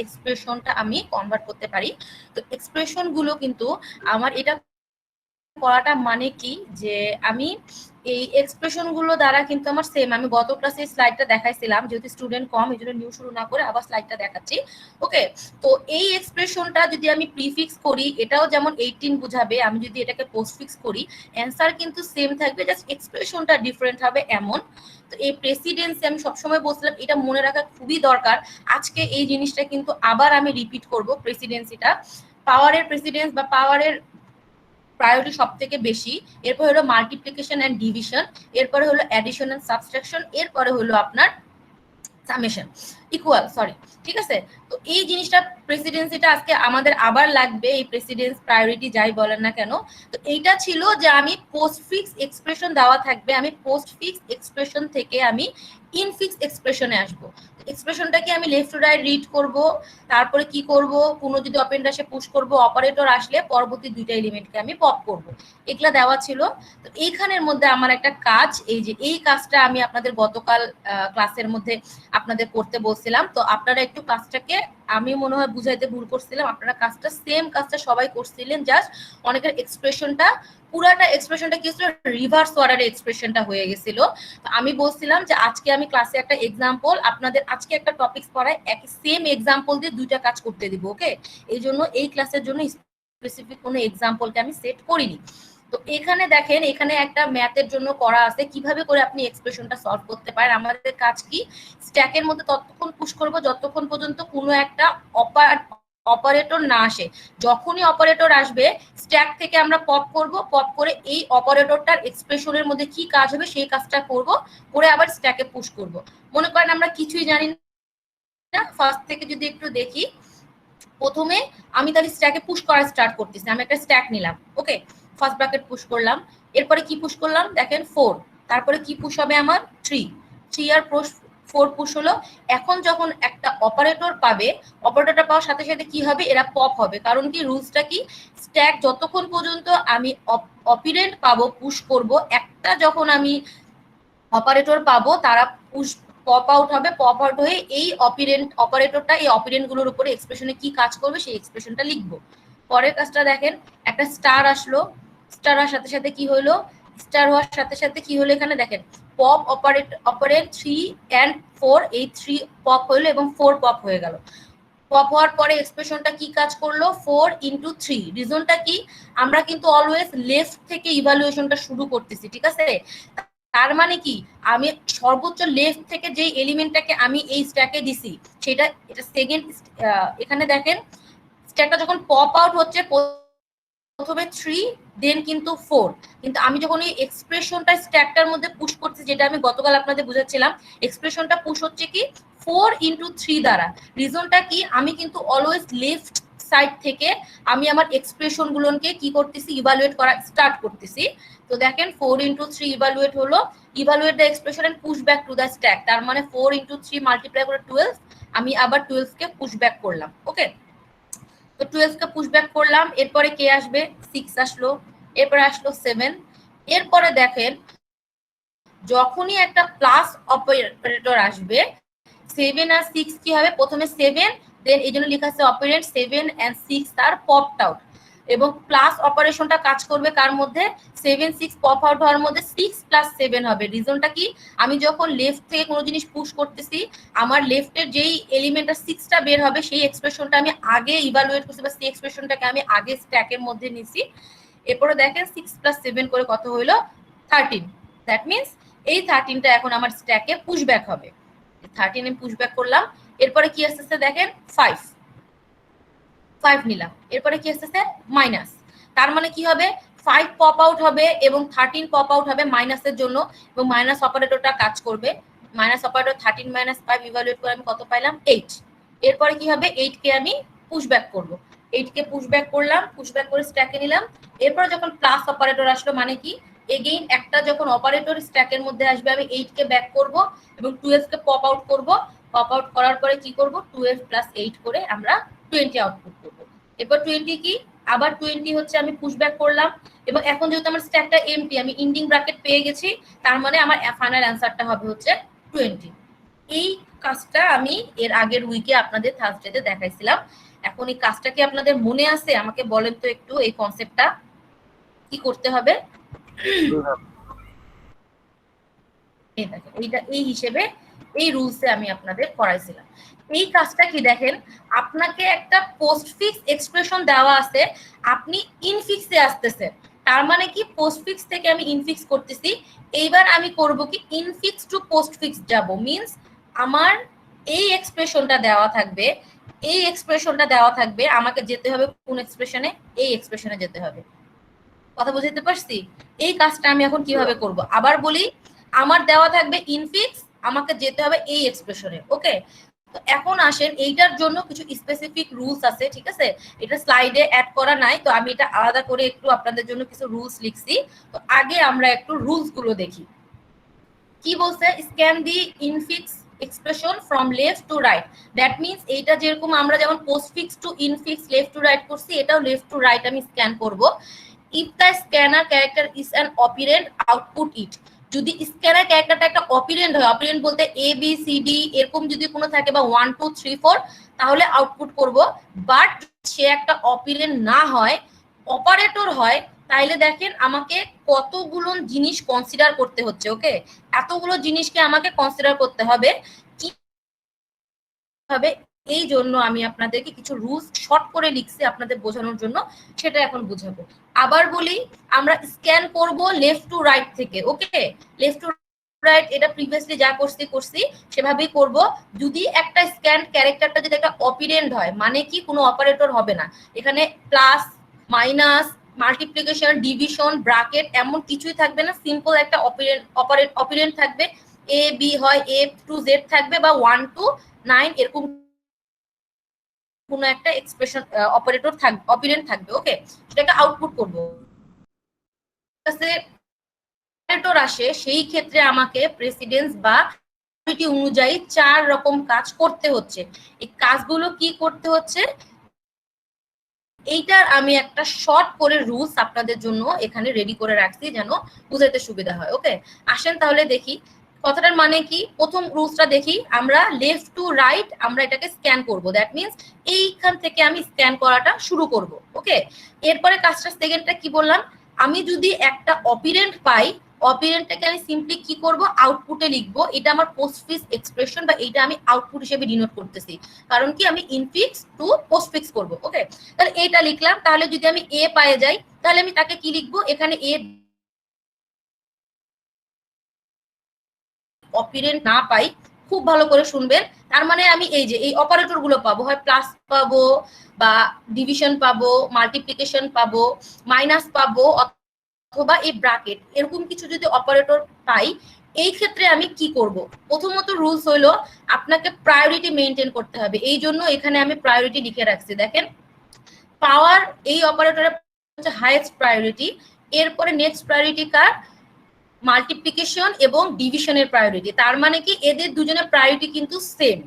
এক্সপ্রেশনটা আমি কনভার্ট করতে পারি। তো এক্সপ্রেশন গুলো কিন্তু আমার এটা করাটা মানে কি যে আমি এই এক্সপ্রেশন গুলো দ্বারা কিন্তু আমার সেম, আমি গত ক্লাসে স্লাইডটা দেখাইছিলাম, যেহেতু স্টুডেন্ট কম এই জন্য নিউ শুরু না করে আবার স্লাইডটা দেখাচ্ছি। ওকে, তো এই এক্সপ্রেশনটা যদি আমি প্রিফিক্স করি এটাও যেমন 18 বুঝাবে, আমি যদি এটাকে পোস্টফিক্স করি অ্যান্সার কিন্তু সেম থাকবে, জাস্ট এক্সপ্রেশনটা ডিফারেন্ট হবে এমন। তো এই প্রেসিডেন্সি আমি সবসময় বলছিলাম এটা মনে রাখা খুবই দরকার। আজকে এই জিনিসটা কিন্তু আবার আমি রিপিট করব। প্রেসিডেন্সিটা পাওয়ারের প্রেসিডেন্স বা পাওয়ারের প্রায়োরিটি সব থেকে বেশি, এরপর হলো মাল্টিপ্লিকেশন এন্ড ডিভিশন, এরপরে হলো অ্যাডিশন এন্ড সাবট্রাকশন, এরপরে হলো আপনার সামেশন ইকুয়াল, সরি, ঠিক আছে। তো এই জিনিসটা প্রেসিডেন্সিটা আজকে আমাদের আবার লাগবে, এই প্রেসিডেন্স প্রায়োরিটি যাই বলেন না কেন। তো এইটা ছিল যে আমি পোস্টফিক্স এক্সপ্রেশন দেওয়া থাকবে, আমি পোস্টফিক্স এক্সপ্রেশন থেকে আমি ইনফিক্স এক্সপ্রেশনে আসবো। এক্সপ্রেশনটাকে আমি লেফট টু রাইট রিড করব, তারপরে কি করব, কোনো যদি অপারেন্ট আসে পুশ করব, অপারেটর আসলে পরবর্তী দুইটা এলিমেন্টকে আমি পপ করব, এগুলা দেওয়া ছিল। তো এইখানের মধ্যে আমার একটা কাজ, এই যে এই কাজটা আমি আপনাদের গতকাল ক্লাসের মধ্যে আপনাদের করতে বলছিলাম। তো আপনারা একটু কাজটাকে, আমি মনে হয় বুঝাইতে ভুল করছিলাম, আপনারা কাজটা সেম কাজটা সবাই করছিলেন, জাস্ট অনেকের এক্সপ্রেশনটা পুরাটা এক্সপ্রেশনটা কি ছিল, রিভার্স অর্ডারে এক্সপ্রেশনটা হয়ে গেছিল। তো আমি বলছিলাম যে আজকে আমি ক্লাসে একটা এক্সাম্পল আপনাদের, আজকে একটা টপিকস পড়ায় একই সেম এক্সাম্পল দিয়ে দুইটা কাজ করতে দিব। ওকে, এই জন্য এই ক্লাসের জন্য স্পেসিফিক কোনো এক্সাম্পলকে আমি সেট করিনি। তো এখানে দেখেন, এখানে একটা ম্যাথের জন্য করা আছে কিভাবে করে আপনি এক্সপ্রেশনটা সলভ করতে পারেন। আমাদের কাজ কি, স্ট্যাকের মধ্যে ততক্ষণ পুশ করব যতক্ষণ পর্যন্ত কোনো একটা অপারেটর না আসে। যখনই অপারেটর আসবে স্ট্যাক থেকে আমরা পপ করব, পপ করে এই অপারেটরটার এক্সপ্রেশনের মধ্যে কি কাজ হবে সেই কাজটা করব, করে আবার স্ট্যাকে পুশ করব। মনে করেন আমরা কিছুই জানি না, ফার্স্ট থেকে যদি একটু দেখি, প্রথমে আমি তাহলে স্ট্যাকে পুশ করা স্টার্ট করতেছি। আমি একটা স্ট্যাক নিলাম, ওকে, ফার্স্ট ব্র্যাকেট পুশ করলাম, এরপরে কি পুশ করলাম দেখেন 4, তারপরে কি পুশ হবে আমার 3 আর 4 পুশ হলো। এখন যখন একটা অপারেটর পাবে, অপারেটরটা পাওয়ার সাথে সাথে কি হবে, এরা পপ হবে। কারণ কি, রুলসটা কি, স্ট্যাক যতক্ষণ পর্যন্ত আমি অপারেন্ট পাবো পুশ করব, একটা যখন আমি অপারেটর পাবো তারা পুশ পপ আউট হবে, পপ আউট হয়ে এই অপারেটরটা এই অপারেন্ট গুলোর উপরে এক্সপ্রেশনে কি কাজ করবে সেই এক্সপ্রেশনটা লিখবো। পরের কাজটা দেখেন, একটা স্টার আসলো, স্টার হওয়ার সাথে সাথে কি হলো, স্টার হওয়ার সাথে সাথে কি হলো, এখানে দেখেন পপ অপারেন্ট 3 and 4, এই 3 পপ হইলো এবং 4 পপ হয়ে গেল। পপ হওয়ার পরে এক্সপ্রেশনটা কি কাজ করলো, 4 into 3। রিজনটা কি, আমরা কিন্তু অলওয়েজ লেফট থেকে ইভালুয়েশনটা শুরু করতেছি, ঠিক আছে। তার মানে কি, আমি সর্বোচ্চ লেফট থেকে যে এলিমেন্টটাকে আমি এই স্ট্যাকে দিছি সেটা, এটা সেকেন্ড, এখানে দেখেন স্ট্যাকটা যখন পপ আউট হচ্ছে প্রথমে 3 দেন কিন্তু 4, কিন্তু আমি যখন এই এক্সপ্রেশনটা স্ট্যাকটার মধ্যে পুশ করছি, যেটা আমি গতকাল আপনাদের বুঝাচ্ছিলাম, এক্সপ্রেশনটা পুশ হচ্ছে কি 4 into 3 দ্বারা। রিজনটা কি, আমি কিন্তু অলওয়েজ লেফট সাইড থেকে আমি আমার এক্সপ্রেশন গুলোকে কি করতেছি, ইভালুয়েট করা স্টার্ট করতেছি। তো দেখেন 4 into 3 ইভালুয়েট হলো, evaluate the expression and push back to the stack. তার মানে 4 into 3 মাল্টিপ্লাই করে 12, আমি আবার 12 কে পুশ ব্যাক করলাম। ওকে, তো 12 কে পুশ ব্যাক করলাম, এরপরে কে আসবে, 6 আসলো, এরপরে আসলো 7। এরপরে দেখেন যখনই একটা প্লাস অপারেটর আসবে, 7 আর 6 কি হবে, প্রথমে 7 দেন এই জন্য লেখা আছে অপারেন্ট 7 and 6 তার পপড আউট, এবং প্লাস অপারেশনটা কাজ করবে কার মধ্যে, 7 6 পপ আউট হওয়ার মধ্যে 6 plus 7 হবে। রিজনটা কি, আমি যখন লেফট থেকে কোনো জিনিস পুশ করতেছি, আমার লেফটের যেই এলিমেন্টটা 6টা বের হবে সেই এক্সপ্রেশনটা আমি আগে ইভালুয়েট করছি, বা সেই এক্সপ্রেশনটাকে আমি আগে স্ট্যাকের মধ্যে নিছি। এরপরে দেখেন 6 plus 7 করে কত হইলো, 13। দ্যাট মিনস এই 13টা এখন আমার স্ট্যাকে পুশ ব্যাক হবে। 13 এ পুশ ব্যাক করলাম, এরপরে কি আসতেছে দেখেন 5 নিলাম, এরপরে কি আসতেছে মাইনাস। তার মানে কি হবে, 5 পপ আউট হবে এবং 13 পপ আউট হবে মাইনাসের জন্য, এবং মাইনাস অপারেটরটা কাজ করবে। মাইনাস অপারেটর 13 minus 5 ইভালুয়েট করে আমি কত পাইলাম, 8। এরপরে কি হবে, 8 কে আমি পুশ ব্যাক করবো, 8 কে পুশ ব্যাক করলাম, পুশ ব্যাক করে স্ট্যাকে নিলাম। এরপর যখন প্লাস অপারেটর আসলো, মানে কি, এগেইন একটা যখন অপারেটর স্ট্যাকের মধ্যে আসবে, আমি 8 কে ব্যাক করব এবং 12 কে পপ আউট করব। পপ আউট করার পরে কি করব, 12 plus 8 করে আমরা 20 আউটপুট করব। এরপর 20 কি, আবার 20 হচ্ছে আমি পুশ ব্যাক করলাম, এবং এখন যেহেতু আমার স্ট্যাকটা এমটি, আমি ইন্ডিং ব্র্যাকেট পেয়ে গেছি, তার মানে আমার ফাইনাল অ্যান্সারটা হবে হচ্ছে 20। এই কাজটা আমি এর আগের উইকে আপনাদের থার্সডেতে দেখাইছিলাম। এখন এই কাজটা কি আপনাদের মনে আছে? আমাকে বলেন তো একটু এই কনসেপ্টটা কি করতে হবে। এইটা এই হিসেবে এই রুলসে আমি আপনাদের করাইছিলাম। এই কাজটা কি দেখেন, আপনাকে একটা পোস্টফিক্স এক্সপ্রেশন দেওয়া আছে, আপনি ইনফিক্সে আসতেছেন। তার মানে কি পোস্টফিক্স থেকে আমি ইনফিক্স করতেছি। এইবার আমি করব কি ইনফিক্স টু পোস্টফিক্স যাব, মিন্স আমার এই এক্সপ্রেশনটা দেওয়া থাকবে, এই এক্সপ্রেশনটা দেওয়া থাকবে, আমাকে যেতে হবে কোন এক্সপ্রেশনে? এই এক্সপ্রেশনে যেতে হবে। কথা বুঝতে পারছি? এই কাজটা আমি এখন কিভাবে করব আবার বলি, আমার দেওয়া থাকবে ইনফিক্স, আমাকে যেতে হবে এই এক্সপ্রেশনে। ওকে, তো এখন আসেন এইটার জন্য কিছু স্পেসিফিক রুলস আছে, ঠিক আছে? এটা স্লাইডে অ্যাড করা নাই, তো আমি এটা আলাদা করে একটু আপনাদের জন্য কিছু রুলস লিখছি। তো আগে আমরা একটু রুলস গুলো দেখি। কি বলছে? Scan the infix expression from left to right. That means এইটা যেরকম আমরা যেমন postfix to infix left to right করছি, এটাও লেফট টু রাইট আমি স্ক্যান করব। if the scanner character is an operand, output it. যদি স্ক্যানার ক্যারেক্টারটা একটা অপারেন্ড হয়, অপারেন্ড বলতে এ বি সি ডি এরকম যদি কোনো থাকে বা 1 2 3 4, তাহলে আউটপুট করব। বাট সে একটা অপারেন্ড না হয়, অপারেটর হয়, তাইলে দেখেন আমাকে কতগুলো জিনিস কনসিডার করতে হচ্ছে। ওকে, এতগুলো জিনিসকে আমাকে কনসিডার করতে হবে। কি হবে? এই জন্য আমি আপনাদেরকে কিছু রুলস শর্ট করে লিখছি আপনাদের বোঝানোর জন্য, সেটা এখন বুঝাবো। আবার বলি, আমরা স্ক্যান করব লেফট টু রাইট থেকে। ওকে, লেফট টু রাইট এটা প্রিভিয়াসলি যা করছি সেভাবেই করব। যদি একটা স্ক্যান ক্যারেক্টারটা যদি একটা অপারেন্ড হয়, মানে কি কোনো অপারেটর হবে না, এখানে plus minus multiplication division bracket এমন কিছুই থাকবে না, সিম্পল একটা অপারেন্ট থাকবে। এ বি হয় এ টু জেড থাকবে বা 1 to 9 এরকম কোনো একটা এক্সপ্রেশন অপারেন্ট থাকবে। ওকে, সেটাকে আউটপুট করব। অপারেটর আসে, সেই ক্ষেত্রে আমাকে প্রেসিডেন্স বা প্রায়োরিটি অনুযায়ী 4 রকম কাজ করতে হচ্ছে। এই কাজগুলো কি করতে হচ্ছে, এইটার আমি একটা শর্ট করে রুলস আপনাদের জন্য এখানে রেডি করে রাখছি যেন বুঝাইতে সুবিধা হয়। ওকে, আসেন তাহলে দেখি কথাটার মানে কি। প্রথম রুলসটা দেখি, আমরা লেফট টু রাইট আমরা এটাকে স্ক্যান করব। দ্যাট মিন্স এইখান থেকে আমি স্ক্যান করাটা শুরু করব। ওকে, এরপরে কাজটা সেকেন্ডটা কি বললাম, আমি যদি একটা অপারেন্ট পাই, অপারেন্টটাকে আমি সিম্পলি কি করব, আউটপুটে লিখব। এটা আমার পোস্টফিক্স এক্সপ্রেশন বা এটা আমি আউটপুট হিসেবে ডিনোট করতেছি, কারণ কি আমি ইনফিক্স টু পোস্টফিক্স করব। ওকে, তাহলে এটা লিখলাম। তাহলে যদি আমি এ পায়ে যাই, তাহলে আমি তাকে কি লিখবো, এখানে এ অপারেন্ট না পাই, খুব ভালো করে শুনবেন। তার মানে আমি এই যে এই অপারেটর গুলো পাবো, হয় প্লাস পাবো বা ডিভিশন পাবো, মাল্টিপ্লিকেশন পাবো, মাইনাস পাবো, অথবা এই ব্র্যাকেট এরকম কিছু যদি অপারেটর পাই, এই ক্ষেত্রে আমি কি করব? প্রথমত রুলস হইলো আপনাকে প্রায়োরিটি মেনটেন করতে হবে। এই জন্য এখানে আমি প্রায়োরিটি লিখে রাখছি। দেখেন, পাওয়ার এই অপারেটরের হচ্ছে হাইয়েস্ট প্রায়োরিটি, এরপরে নেক্সট প্রায়োরিটি কার? মাল্টিপ্লিকেশন এবং ডিভিশনের প্রায়োরিটি। তার মানে কি এদের দুজনের প্রায়োরিটি কিন্তু সেম।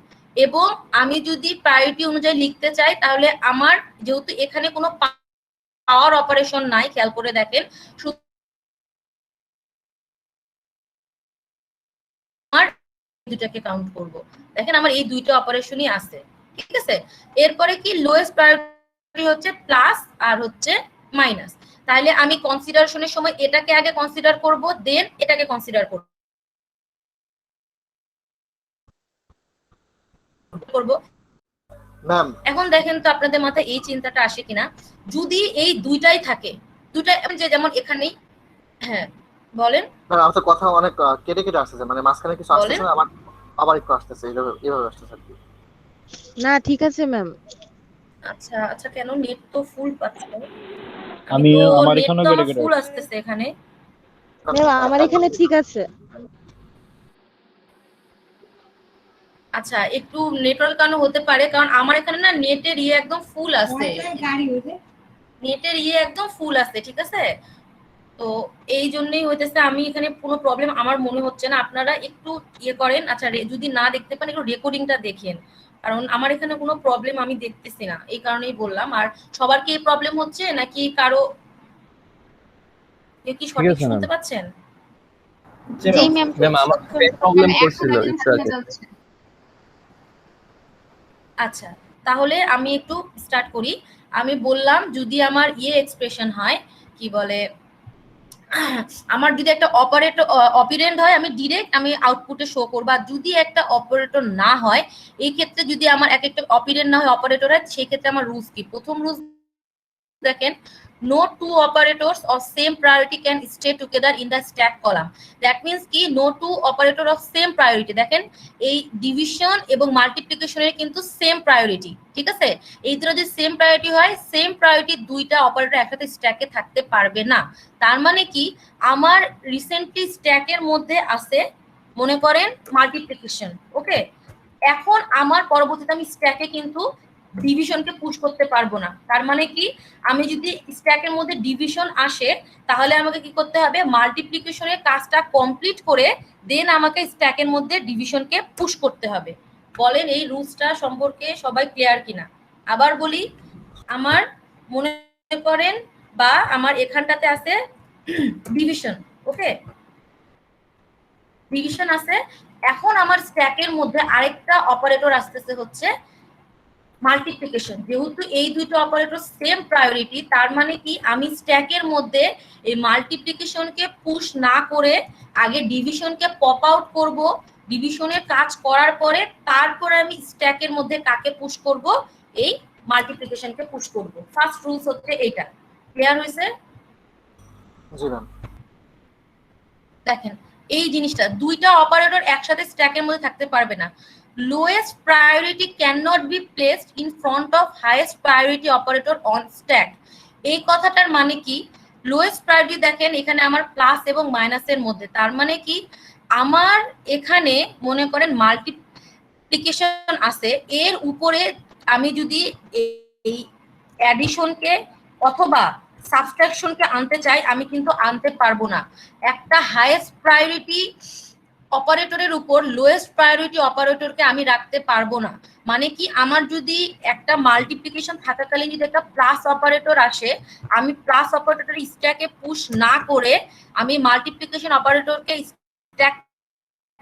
এবং আমি যদি প্রায়োরিটি অনুযায়ী লিখতে চাই, তাহলে আমার যেহেতু এখানে কোনো পাওয়ার অপারেশন নাই, খেয়াল করে দেখেন, আমার দুটাকে কাউন্ট করব। দেখেন আমার এই দুইটা অপারেশনই আছে, ঠিক আছে? এরপরে কি লোয়েস্ট প্রায়োরিটি হচ্ছে প্লাস আর হচ্ছে মাইনাস। তাহলে আমি কনসিডারেশনের সময় এটাকে আগে কনসিডার করব, দেন এটাকে কনসিডার করব। ম্যাম এখন দেখেন তো আপনাদের মাথায় এই চিন্তাটা আসে কিনা, যদি এই দুইটাই থাকে, দুইটাই যে যেমন এখানেই, হ্যাঁ বলেন। আমার তো কথা অনেক কেটে কেটে আসতেছে, মানে মাঝখানে কিছু আসতেছে না, আবার আবার একটু আসতেছে, এইভাবে আসতেছে আর কি। না ঠিক আছে ম্যাম। আচ্ছা আচ্ছা, কেন নেট তো ফুল পাচ্ছি, আমি আমার এখানে কেটে কেটে ফুল আসতেছে এখানে। ম্যাম আমার এখানে ঠিক আছে। আচ্ছা, একটু নেটওয়ার্ক কারণে হতে পারে, কারণ আমার এখানে না নেটের ইয়ে একদম ফুল আছে, নেটের ইয়ে একদম ফুল আছে, ঠিক আছে? তো এই জন্যই হইতেছে, আমি এখানে কোনো প্রবলেম আমার মনে হচ্ছে না। আপনারা একটু ইয়ে করেন, আচ্ছা যদি না দেখতে পান একটু রেকর্ডিংটা দেখেন, কারণ আমার এখানে কোনো প্রবলেম আমি দেখতেছি না, এই কারণেই বললাম। আর সবার কি এই প্রবলেম হচ্ছে নাকি কারো কি সঠিক শুনতে পাচ্ছেন? জি ম্যাম, ম্যাম আমার প্রবলেম করছিল একটু আগে। আচ্ছা, তাহলে আমি একটু স্টার্ট করি। আমি বললাম যদি আমার এক্সপ্রেশন হয়, কি বলে, আমার যদি একটা অপারেন্ট হয়, আমি ডিরেক্ট আমি আউটপুটে শো করব। আর যদি একটা অপারেটর না হয়, এই ক্ষেত্রে যদি আমার এক একটা অপারেন্ট না হয় অপারেটর হয়, সেই ক্ষেত্রে আমার রুলস কি? প্রথম রুলস দেখেন, no two operators of same priority can stay together in the stack column. That means কি, no two operator of same priority, দেখেন এই ডিভিশন এবং মাল্টিপ্লিকেশনের কিন্তু সেম প্রায়োরিটি, ঠিক আছে? এই দুটো যদি সেম প্রায়োরিটি হয়, সেম প্রায়োরিটি দুইটা অপারেটর একসাথে স্ট্যাকে থাকতে পারবে না। তার মানে কি, আমার রিসেন্টলি স্ট্যাকের মধ্যে আছে মনে করেন মাল্টিপ্লিকেশন, ওকে? এখন আমার পরবর্তীতে আমি স্ট্যাকে কিন্তু ডিভিশনকে পুশ করতে পারবো না। তার মানে কি, আমি যদি স্ট্যাকের মধ্যে ডিভিশন আসে, তাহলে আমাকে কি করতে হবে, মাল্টিপ্লিকেশনের কাজটা কমপ্লিট করে দেন আমাকে স্ট্যাকের মধ্যে ডিভিশনকে পুশ করতে হবে। বলেন এই রুলসটা সম্পর্কে সবাই ক্লিয়ার কিনা? আবার বলি, আমার মনে করেন বা আমার এখানটাতে আছে ডিভিশন, ওকে, ডিভিশন আছে। এখন আমার স্ট্যাকের মধ্যে আরেকটা অপারেটর আসতেছে হচ্ছে মাল্টিপ্লিকেশন। যেহেতু এই দুইটা অপারেটর সেম প্রায়োরিটি, তার মানে কি, আমি স্ট্যাকের মধ্যে এই মাল্টিপ্লিকেশনকে পুশ না করে আগে ডিভিশনকে পপ আউট করব। ডিভিশনের কাজ করার পরে তারপরে আমি স্ট্যাকের মধ্যে কাকে পুশ করব, এই মাল্টিপ্লিকেশনকে পুশ করব। ফার্স্ট রুলস হচ্ছে এইটা। ক্লিয়ার হয়েছে? জি ম্যাম। দেখেন এই জিনিসটা, দুইটা অপারেটর একসাথে স্ট্যাকের মধ্যে থাকতে পারবে না। Lowest priority can not be placed in front of highest priority operator on stack. এই কথাটার মানে কি, লোয়েস্ট প্রায়োরিটি দেখেন এখানে আমার প্লাস এবং মাইনাসের মধ্যে। তার মানে কি, আমার এখানে মনে করেন মাল্টিপ্লিকেশন আছে, এর উপরে আমি যদি এই অ্যাডিশনকে অথবা সাবট্রাকশনকে আনতে চাই, আমি কিন্তু আনতে পারবো না। একটা হাইয়েস্ট প্রায়োরিটি অপারেটরের উপর লোয়েস্ট প্রায়োরিটি অপারেটরকে আমি রাখতে পারবো না। মানে কি, আমার যদি একটা মাল্টিপ্লিকেশন থাকাকালীন যদি একটা প্লাস অপারেটর আসে, আমি প্লাস অপারেটর স্ট্যাকে পুশ না করে আমি মাল্টিপ্লিকেশন অপারেটরকে স্ট্যাক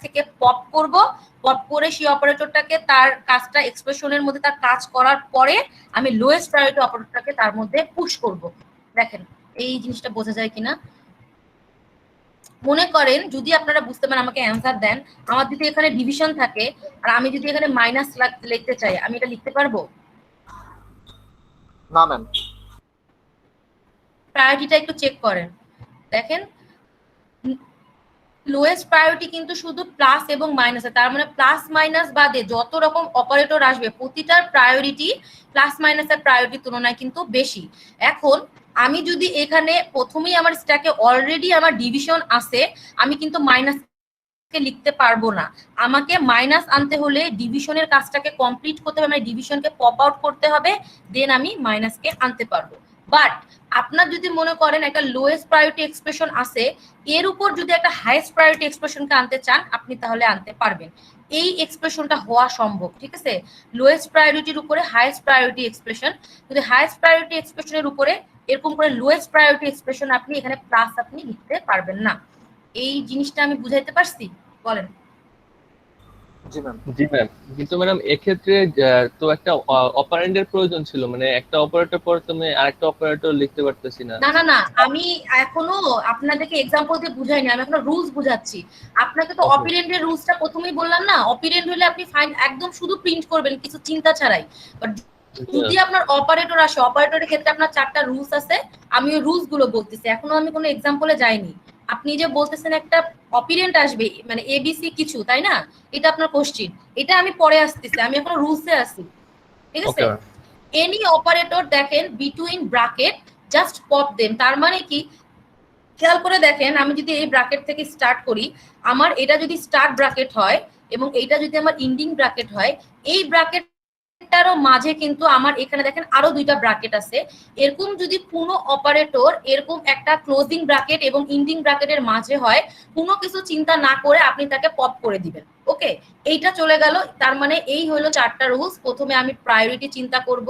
থেকে পপ করব। পপ করে সেই অপারেটরটাকে তার কাজটা এক্সপ্রেশনের মধ্যে তার কাজ করার পরে আমি লোয়েস্ট প্রায়োরিটি অপারেটরটাকে তার মধ্যে পুশ করব। দেখেন এই জিনিসটা বোঝা যায় কিনা? মনে করেন যদি আপনারা বুঝতে পারেন আমাকে অ্যান্সার দেন। আমার যদি এখানে ডিভিশন থাকে আর আমি যদি এখানে মাইনাস লিখতে চাই, আমি এটা লিখতে পারবো? না ম্যাম। প্রায়োরিটিটা একটু চেক করেন, দেখেন লোয়েস্ট প্রায়োরিটি কিন্তু শুধু প্লাস এবং মাইনাস। তার মানে প্লাস মাইনাস বাদে যত রকম অপারেটর আসবে প্রতিটার প্রায়োরিটি প্লাস মাইনাসের প্রায়োরিটির তুলনায় কিন্তু বেশি। এখন আমি যদি এখানে প্রথমেই আমার স্ট্যাকে অলরেডি আমার ডিভিশন আছে, আমি কিন্তু মাইনাস লিখতে পারবো না। আমাকে মাইনাস আনতে হলে ডিভিশনের কাজটাকে কমপ্লিট করতে হবে, মানে ডিভিশনকে পপ আউট করতে হবে, দেন আমি মাইনাসকে আনতে পারবো। বাট আপনার যদি মনে করেন একটা লোয়েস্ট প্রায়োরিটি এক্সপ্রেশন আছে, এর উপর যদি একটা হাইয়েস্ট প্রায়োরিটি এক্সপ্রেশনকে আনতে চান, আপনি তাহলে আনতে পারবেন। এই এক্সপ্রেশনটা হওয়া সম্ভব, ঠিক আছে? লোয়েস্ট প্রায়োরিটির উপরে হাইয়েস্ট প্রায়োরিটি এক্সপ্রেশন, যদি হাইয়েস্ট প্রায়োরিটি এক্সপ্রেশনের উপরে এরকম করে লোয়েস্ট প্রায়োরিটি এক্সপ্রেশন আপনি এখানে প্লাস আপনি লিখতে পারবেন না। এই জিনিসটা আমি বুঝাইতে পারছি? বলেন। জি ম্যাম। জি ম্যাম, কিন্তু ম্যাডাম এক্ষেত্রে তো একটা অপারেন্ডের প্রয়োজন ছিল, মানে একটা অপারেটর পর তুমি আরেকটা অপারেটর লিখতে পারতেছি না। না না না, আমি এখনো আপনাদেরকে এক্সাম্পল দিয়ে বুঝাইনি, আমি এখনো রুলস বুঝাচ্ছি আপনাকে। তো Okay. অপারেন্ডের রুলসটা প্রথমেই বললাম না, অপারেন্ড হলে আপনি ফাইন একদম শুধু প্রিন্ট করবেন কিছু চিন্তা ছাড়াই। বাট যদি আপনার অপারেটর আসে, অপারেটরের ক্ষেত্রে আপনার 4টা রুলস আছে। আমি ওই রুলস গুলো বলতেছি, এখনো আমি কোনো এক্সাম্পলে যাইনি। আপনি যে বলতেছেন একটা অপারেন্ট আসবে মানে এবিসি কিছু, তাই না? এটা আপনার কোশ্চেন, এটা আমি পরে আসতেছি, আমি এখনো রুলসে আছি, ঠিক আছে? Okay. এনি অপারেটর দেখেন বিটুইন ব্র্যাকেট জাস্ট পপ দেন। তার মানে কি, খেয়াল করে দেখেন, আমি যদি এই ব্র্যাকেট থেকে স্টার্ট করি, আমার এটা যদি স্টার্ট ব্র্যাকেট হয় এবং এইটা যদি আমার ইন্ডিং ব্র্যাকেট হয়, এই ব্র্যাকেটটারও মাঝে কিন্তু আমার এখানে দেখেন আরো 2টা ব্র্যাকেট আছে। এরকম যদি কোনো অপারেটর এরকম একটা ক্লোজিং ব্র্যাকেট এবং ইন্ডিং ব্র্যাকেটের মাঝে হয়, কোনো কিছু চিন্তা না করে আপনি তাকে পপ করে দিবেন। ওকে, এইটা চলে গেল। তার মানে এই হলো 4টা রুলস। প্রথমে আমি প্রায়োরিটি চিন্তা করব,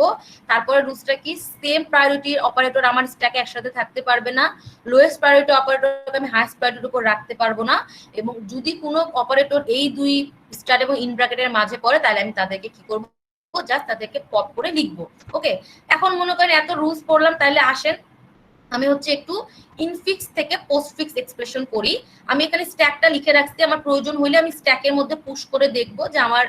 তারপরে রুলসটা কি, সেম প্রায়োরিটির অপারেটর আমার স্ট্যাকে একসাথে থাকতে পারবে না। লোয়েস্ট প্রায়োরিটি অপারেটরকে আমি হাইয়েস্ট প্রায়োরিটির উপর রাখতে পারবো না। এবং যদি কোনো অপারেটর এই দুই স্টার এবং ইন ব্র্যাকেটের মাঝে পড়ে, তাহলে আমি তাদেরকে কি করব, জাস্ট তাদেরকে পপ করে লিখবো। ওকে, এখন মনে করেন এত রুলস পড়লাম, তাহলে আসেন আমি হচ্ছে একটু ইনফিক্স থেকে পোস্টফিক্স এক্সপ্রেশন করি। আমি এখানে স্ট্যাকটা লিখে রাখছি, আমার প্রয়োজন হলে আমি স্ট্যাকের মধ্যে পুশ করে দেখবো যে আমার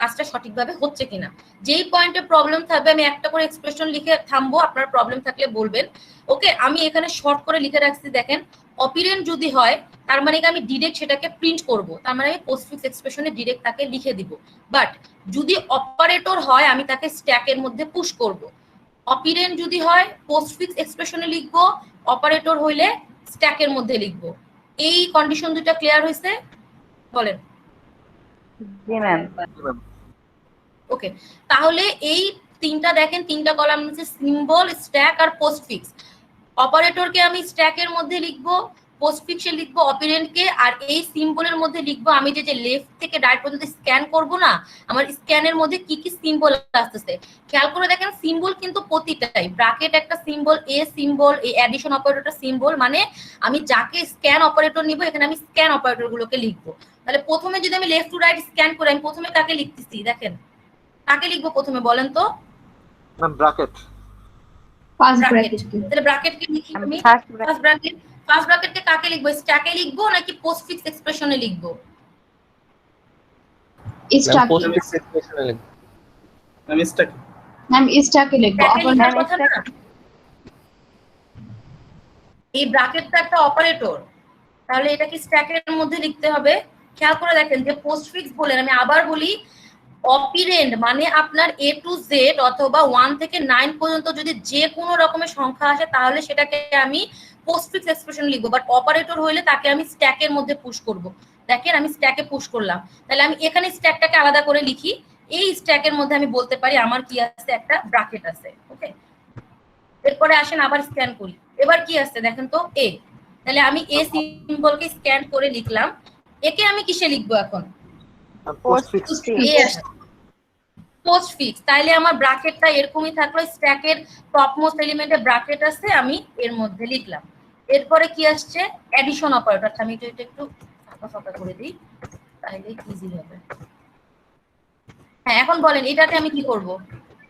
কাজটা সঠিকভাবে হচ্ছে কিনা। যেই পয়েন্টে প্রবলেম থাকবে আমি একটা করে এক্সপ্রেশন লিখে থামবো, আপনার প্রবলেম থাকলে বলবেন। ওকে, আমি এখানে শর্ট করে লিখে রাখছি, দেখেন অপিরেন্ট যদি হয় তার মানে আমি ডিরেক্ট সেটাকে প্রিন্ট করব, তার মানে আমি পোস্টফিক্স এক্সপ্রেশনে ডিরেক্ট তাকে লিখে দিব। বাট যদি অপারেটর হয় আমি তাকে স্ট্যাকের মধ্যে পুশ করব। অপিরেন্ট যদি হয় পোস্টফিক্স এক্সপ্রেশনে লিখবো, অপারেটর হইলে স্ট্যাকের মধ্যে লিখবো। এই কন্ডিশন দুটো ক্লিয়ার হয়েছে? বলেন। জি ম্যাম। ওকে, তাহলে এই তিনটা দেখেন, তিনটা কলাম হচ্ছে সিম্বল, স্ট্যাক আর পোস্টফিক্স। অপারেটরকে আমি স্ট্যাকের মধ্যে লিখবো, পোস্টফিক্সে লিখবো অপারেন্টকে, আর এই সিম্বলের মধ্যে লিখবো আমি যে লেফট থেকে রাইট পর্যন্ত স্ক্যান করব না, আমার স্ক্যানের মধ্যে কি কি সিম্বল আসতেছে খেয়াল করে দেখেন। সিম্বল কিন্তু প্রতিটাই, ব্র্যাকেট একটা সিম্বল, এ সিম্বল, এই অ্যাডিশন অপারেটরটা সিম্বল, মানে আমি যাকে স্ক্যান অপারেটর নিব এখানে আমি স্ক্যান অপারেটর গুলোকে লিখবো। তাহলে প্রথমে যদি আমি লেফট টু রাইট স্ক্যান করি, আমি প্রথমে কাকে লিখতেছি দেখেন, কাকে লিখবো প্রথমে বলেন তো? Ma'am bracket. First bracket. তাহলে ব্র্যাকেটকে লিখি আমি ফার্স্ট ব্র্যাকেট। ফার্স্ট ব্র্যাকেটকে কাকে লিখবো, স্ট্যাকে লিখবো নাকি পোস্টফিক্স এক্সপ্রেশনে লিখবো? ম্যাম পোস্টফিক্স এক্সপ্রেশনে লিখবো। আমি স্ট্যাক ম্যাম স্ট্যাকে লিখবো। লেখার কথা না, এই ব্র্যাকেটটা একটা অপারেটর, তাহলে এটা কি স্ট্যাকের মধ্যে লিখতে হবে? খেয়াল করে দেখেন যে পোস্টফিক্স বলেন, আমি আবার বলি, অপিরেন্ড মানে আপনার এ টু জেড অথবা 1 থেকে 9 পর্যন্ত যদি যে কোনো রকমের সংখ্যা আসে তাহলে সেটাকে আমি পোস্টফিক্স এক্সপ্রেশন লিখবো। বাট অপারেটর হইলে তাকে আমি স্ট্যাকের মধ্যে পুশ করব। দেখেন আমি স্ট্যাকে পুশ করলাম, তাহলে আমি এখানে স্ট্যাকটাকে আলাদা করে লিখি। এই স্ট্যাকের মধ্যে আমি বলতে পারি আমার কি আছে, একটা ব্র্যাকেট আছে। ওকে, এরপরে আসেন আবার স্ক্যান করি, এবার কি আছে দেখেন তো, এ। তাহলে আমি এ সিম্বলকে স্ক্যান করে লিখলাম, একে আমি কিসে লিখবো এখন? পোস্টফিক্স। তাইলে আমার ব্র্যাকেটটা এরকমই থাকলো, স্ট্যাকের টপমোস্ট এলিমেন্টে ব্র্যাকেট আছে, আমি এর মধ্যে লিখলাম। এরপরে কি আসছে, অ্যাডিশন অপারেটর। আমি এটা একটু ফাঁকা ফাঁকা করে দিই তাহলে ইজি হবে। হ্যাঁ, এখন বলেন এটাকে আমি কি করব?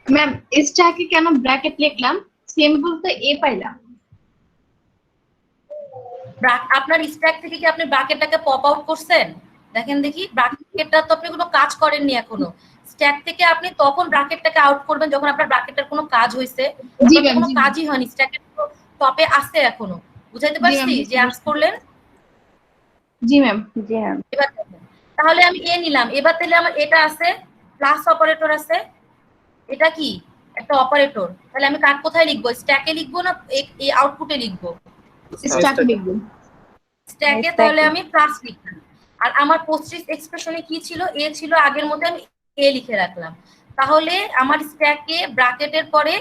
ম্যাম স্ট্যাকে কেন ব্র্যাকেট লিখলাম? সিম্বল তো এ পাইলাম। আপনার স্ট্যাক থেকে কি আপনি ব্র্যাকেটটাকে পপ আউট করছেন? দেখেন দেখি, ব্র্যাকেটটা তো আপনি কোনো কাজ করেননি এখনো। স্ট্যাক থেকে আপনি তখন ব্র্যাকেটটাকে আউট করবেন যখন আপনার ব্র্যাকেটের কোনো কাজ হয়েছে। কোনো কাজই হয়নি, স্ট্যাকের টপে আছে এখনো। বুঝাইতে পারছি যে আস করলেন? জি ম্যাম। জি ম্যাম। এবার তাহলে আমি এ নিলাম, এবার তাহলে আমার এটা আছে, প্লাস অপারেটর আছে, এটা কি একটা অপারেটর। তাহলে আমি কার কোথায় লিখবো, স্ট্যাকে লিখবো না এই আউটপুটে লিখবো? স্ট্যাকে লিখবো। স্ট্যাকে। তাহলে আমি প্লাস লিখলাম। আর আমার পোস্টফিক্স এক্সপ্রেশনে কি ছিল, এ ছিল, আগের মধ্যে আমি এ লিখে রাখলাম। তাহলে আমার স্ট্যাকে ব্র্যাকেটের পরে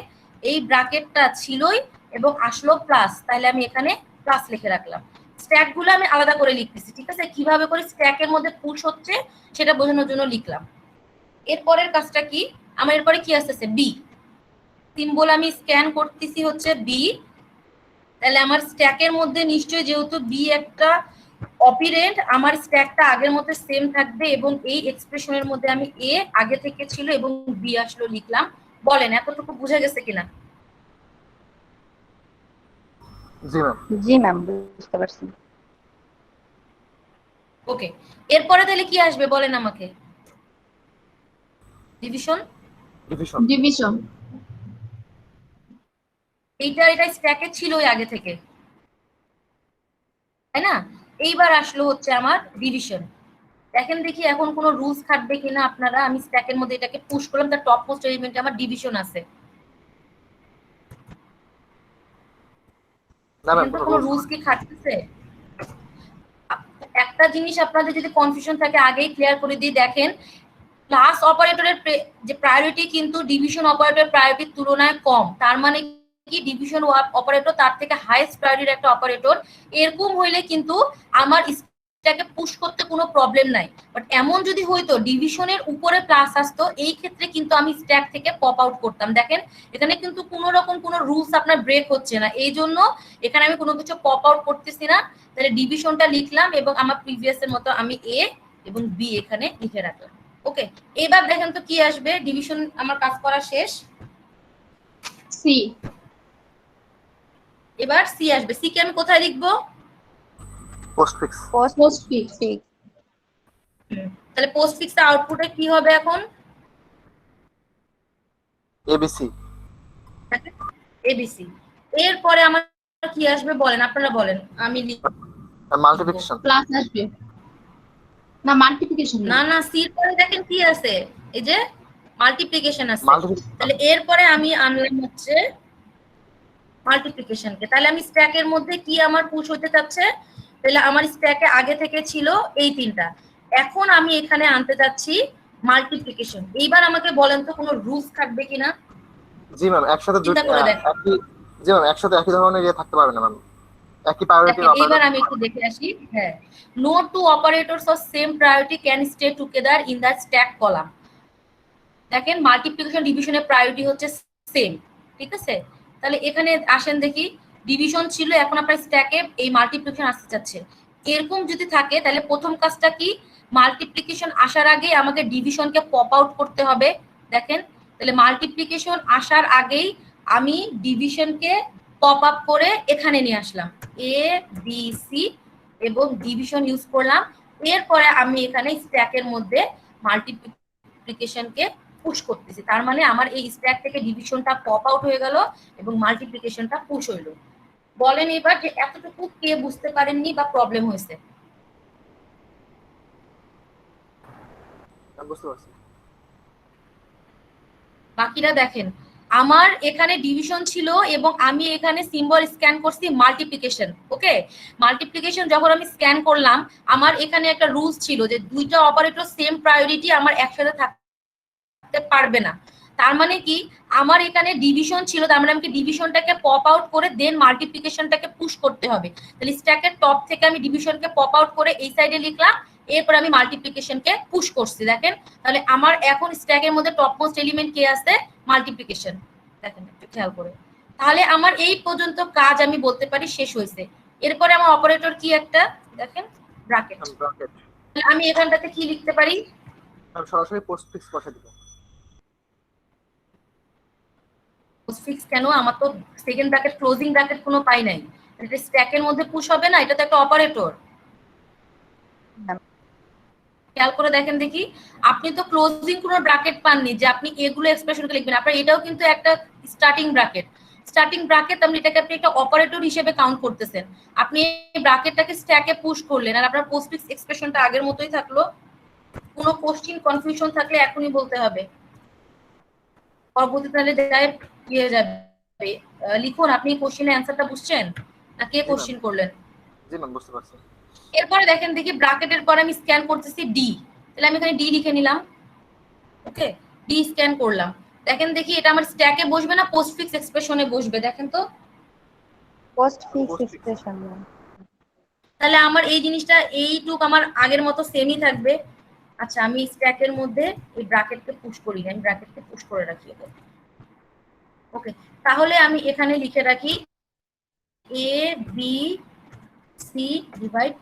এই ব্র্যাকেটটা ছিলই এবং আসলো প্লাস, তাহলে আমি এখানে প্লাস লিখে রাখলাম। স্ট্যাক গুলো আমি আলাদা করে লিখতেছি, ঠিক আছে? কিভাবে করে স্ট্যাকের মধ্যে পুশ হচ্ছে সেটা বোঝানোর জন্য লিখলাম। এরপরের কাজটা কি, আমার এরপরে কি আসতেছে, বি সিম্বল আমি স্ক্যান করতেছি হচ্ছে বি। তাহলে আমার স্ট্যাকের মধ্যে নিশ্চয়ই যেহেতু বি একটা অপিরেন্ট, আমার স্ট্যাকটা আগের মতো সেম থাকবে এবং এই এক্সপ্রেশনের মধ্যে আমি এ আগে থেকে ছিল এবং বি আসলো লিখলাম। বলেন এতটুকু বুঝা গেছে কিনা? জি ম্যাম। জি ম্যাম, বুঝতে পারছি। ওকে, এরপরে তাহলে কি আসবে বলেন আমাকে? ডিভিশন। ডিভিশন। এটা স্ট্যাকে ছিলই আগে থেকে, তাই না? এইবার আসলো হচ্ছে আমার ডিভিশন। দেখেন দেখি এখন কোনো রুলস খাটবে কিনা আপনারা। আমি স্ট্যাকের মধ্যে এটাকে পুশ করলাম, তার টপ মোস্ট এলিমেন্টে আমার ডিভিশন আছে। কোনো রুলস কি খাটতেছে? একটা জিনিস আপনাদের যদি কনফিউশন থাকে আগেই ক্লিয়ার করে দিয়ে দেখেন, প্লাস অপারেটরের যে প্রায়োরিটি কিন্তু ডিভিশন অপারেটরের প্রায়োরিটির তুলনায় কম। তার মানে কি, ডিভিশন অপারেটর তার থেকে হাইয়েস্ট প্রায়োরিটির একটা অপারেটর। এরকম হইলে কিন্তু আমার স্ট্যাকে পুশ করতে কোনো প্রবলেম নাই। বাট এমন যদি হইতো ডিভিশনের উপরে প্লাস আসতো, এই ক্ষেত্রে কিন্তু আমি স্ট্যাক থেকে পপ আউট করতাম। দেখেন এখানে কিন্তু কোনো রকম কোনো রুলস আপনার ব্রেক হচ্ছে না, এই জন্য এখানে আমি কোনো কিছু পপ আউট করতেছি না। তাহলে ডিভিশনটা লিখলাম এবং আমার প্রিভিয়াস এর মতো আমি এ এবং বি এখানে লিখে রাখলাম। ওকে, এবার দেখেন তো কি আসবে। ডিভিশন আমার কাজ করা শেষ। সি। এবার সি আসবে। সি কে আমি কোথায় লিখবো? পোস্টফিক্স। পোস্টফিক্স। তাহলে পোস্টফিক্স আউটপুটে কি হবে এখন? এবিসি। এবিসি। এরপরে আমার কি আসবে বলেন, আপনারা বলেন, আমি মাল্টিপ্লিকেশন। প্লাস আসবে না, মাল্টিপ্লিকেশন না না, সির পরে দেখেন কি আছে, এই যে মাল্টিপ্লিকেশন আছে। তাহলে এরপরে আমি আনলাম হচ্ছে মাল্টিপ্লিকেশনকে। তাহলে আমি স্ট্যাকের মধ্যে কি আমার পুশ হতে যাচ্ছে, তাহলে আমার স্ট্যাকে আগে থেকে ছিল এই তিনটা, এখন আমি এখানে আনতে যাচ্ছি মাল্টিপ্লিকেশন। এইবার আমাকে বলেন তো কোনো রুলস থাকবে কিনা? জি ম্যাম, একসাথে চিন্তা করে দেখেন। জি ম্যাম, একসাথে একই ধরনের ইয়ে থাকতে পারবে না ম্যাম, একই প্রায়োরিটির এবার অপারেটর। আমি একটু দেখে আসি। হ্যাঁ, no two operators of same priority can stay together in the stack column. দেখেন মাল্টিপ্লিকেশন ডিভিশনের প্রায়োরিটি হচ্ছে সেম, ঠিক আছে। তাহলে এখানে আসেন দেখি, ডিভিশন ছিল, এখন আপনার স্ট্যাকে এই মাল্টিপ্লিকেশন আসতে যাচ্ছে। এরকম যদি থাকে তাহলে প্রথম কাজটা কি, মাল্টিপ্লিকেশন আসার আগে আমাকে ডিভিশনকে পপ আউট করতে হবে। দেখেন, তাহলে মাল্টিপ্লিকেশন আসার আগেই আমি ডিভিশনকে পপ আপ করে এখানে নিয়ে আসলাম, এ বি সি এবং ডিভিশন ইউজ করলাম। এরপরে আমি এখানে স্ট্যাকের মধ্যে মাল্টিপ্লিকেশনকে পুশ করতেছি। তার মানে আমার এই স্ট্যাক থেকে ডিভিশনটা পপ আউট হয়ে গেল এবং মাল্টিপ্লিকেশনটা পুশ হইলো। বলেন এবার যে এতটুকু কে বুঝতে পারেননি বা প্রবলেম হয়েছে? বুঝতে পারছি। বাকিরা দেখেন, আমার এখানে ডিভিশন ছিল এবং আমি এখানে সিম্বল স্ক্যান করছি মাল্টিপ্লিকেশন। ওকে, মাল্টিপ্লিকেশন যখন আমি স্ক্যান করলাম, আমার এখানে একটা রুলস ছিল যে দুইটা অপারেটর সেম প্রায়োরিটি আমার একসাথে থাকতে পারবে না। তার মানে কি, আমার এখানে ডিভিশন ছিল, তার মানে আমাকে ডিভিশনটাকে পপ আউট করে দেন মাল্টিপ্লিকেশনটাকে পুশ করতে হবে। তাহলে স্ট্যাকের টপ থেকে আমি ডিভিশনকে পপ আউট করে এই সাইডে লিখলাম, এরপর আমি মাল্টিপ্লিকেশনকে পুশ করছি। দেখেন, তাহলে আমার এখন স্ট্যাকের মধ্যে টপ মোস্ট এলিমেন্ট কে আছে? মাল্টিপ্লিকেশন। দেখেন একটু খেয়াল করে, তাহলে আমার এই পর্যন্ত কাজ আমি বলতে পারি শেষ হয়েছে। এরপরে আমার অপারেটর কি একটা দেখেন, ব্র্যাকেট। আমি এখানটাতে কি লিখতে পারি? আমি সরাসরি পোস্টফিক্স বসে দিব। পোস্টফিক্স কেন? আমার তো সেকেন্ড ব্র্যাকেট ক্লোজিং ব্র্যাকেট কোনো পাই নাই, এটা স্ট্যাকের মধ্যে পুশ হবে না, এটা তো একটা অপারেটর। খেয়াল করে দেখেন দেখি, আপনি তো ক্লোজিং কোনো ব্র্যাকেট পাননি যে আপনি এগুলো এক্সপ্রেশনকে লিখবেন। আপনার এটাও কিন্তু একটা স্টার্টিং ব্র্যাকেট। স্টার্টিং ব্র্যাকেট আপনি এটাকে আপনি একটা অপারেটর হিসেবে কাউন্ট করতেছেন। আপনি এই ব্র্যাকেটটাকে স্ট্যাকে পুশ করলেন আর আপনার পোস্টফিক্স এক্সপ্রেশনটা আগের মতোই থাকলো। কোনো কোশ্চেন কনফিউশন থাকলে এখনই বলতে হবে, পরবর্তীতে তাহলে যাই ইয়ে যাবে। লিখুন, আপনি কোশ্চেনের অ্যান্সারটা বুঝছেন না কে কোশ্চেন করলেন? জি ম্যাম, বুঝতে পারছি। এরপরে দেখেন দেখি, ব্র্যাকেটের পরে আমি স্ক্যান করতেছি ডি, তাহলে আমি এখানে ডি লিখে নিলাম। ওকে, ডি স্ক্যান করলাম। দেখেন দেখি এটা আমার স্ট্যাকে বসবে না পোস্টফিক্স এক্সপ্রেশনে বসবে? দেখেন তো, পোস্টফিক্স এক্সপ্রেশন। তাহলে আমার এই জিনিসটা এইটুক আমার আগের মতো সেমই থাকবে। আচ্ছা, আমি স্ট্যাকের মধ্যে এই ব্র্যাকেটকে পুশ করি, আমি ব্র্যাকেটকে পুশ করে রাখি। ওকে, তাহলে আমি এখানে লিখে রাখি এ বি সি ডিভাইড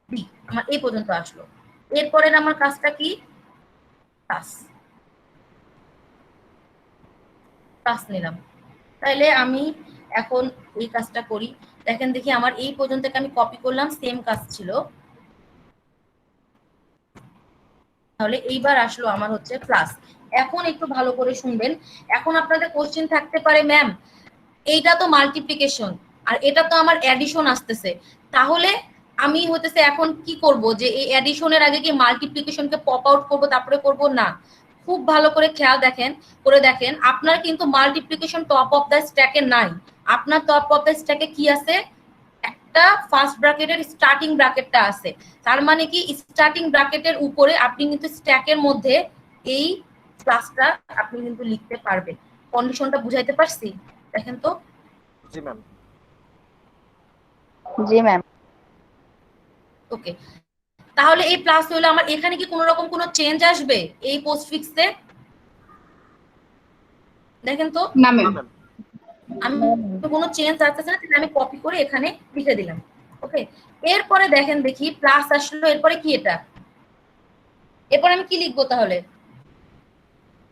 বি, আমার এই পর্যন্ত আসলো। এরপরের আমার কাজটা কি? প্লাস নিলাম। তাহলে আমি এখন এই কাজটা করি। দেখেন দেখি, আমার এই পর্যন্ত আমি কপি করলাম, সেম কাজ ছিল। তাহলে এইবার আসলো আমার হচ্ছে প্লাস। এখন একটু ভালো করে শুনবেন, এখন আপনাদের কোশ্চেন থাকতে পারে ম্যাম এইটা তো মাল্টিপ্লিকেশন আর এটা তো আমার অ্যাডিশন আসতেছে, তাহলে আমি হতেছে এখন কি করব, যে এই অ্যাডিশনের আগে কি মাল্টিপ্লিকেশনকে পপ আউট করব তারপরে করব? না, খুব ভালো করে খেয়াল দেখেন, আপনার কিন্তু মাল্টিপ্লিকেশন টপ অফ দ্য স্ট্যাকে নাই। আপনার টপ অফ দ্য স্ট্যাকে কি আছে? একটা ফার্স্ট ব্র্যাকেটের স্টার্টিং ব্র্যাকেটটা আছে। তার মানে কি, স্টার্টিং ব্র্যাকেটের উপরে আপনি কিন্তু স্ট্যাকের মধ্যে এই ক্লাসটা আপনি কিন্তু লিখতে পারবেন। কন্ডিশনটা বুঝাইতে পারছি? দেখেন তো। জি ম্যাম। জি ম্যাম। ওকে, তাহলে এই প্লাস হলো আমার এখানে কি কোনো রকম কোনো চেঞ্জ আসবে এই পোস্টফিক্সে? দেখেন তো। না ম্যাম। আমি কোনো চেঞ্জ আসতেছে না, তাহলে আমি কপি করে এখানে লিখে দিলাম। ওকে, এরপরে দেখেন দেখি প্লাস আসলো, এরপরে কি এটা? এরপর আমি কি লিখবো তাহলে?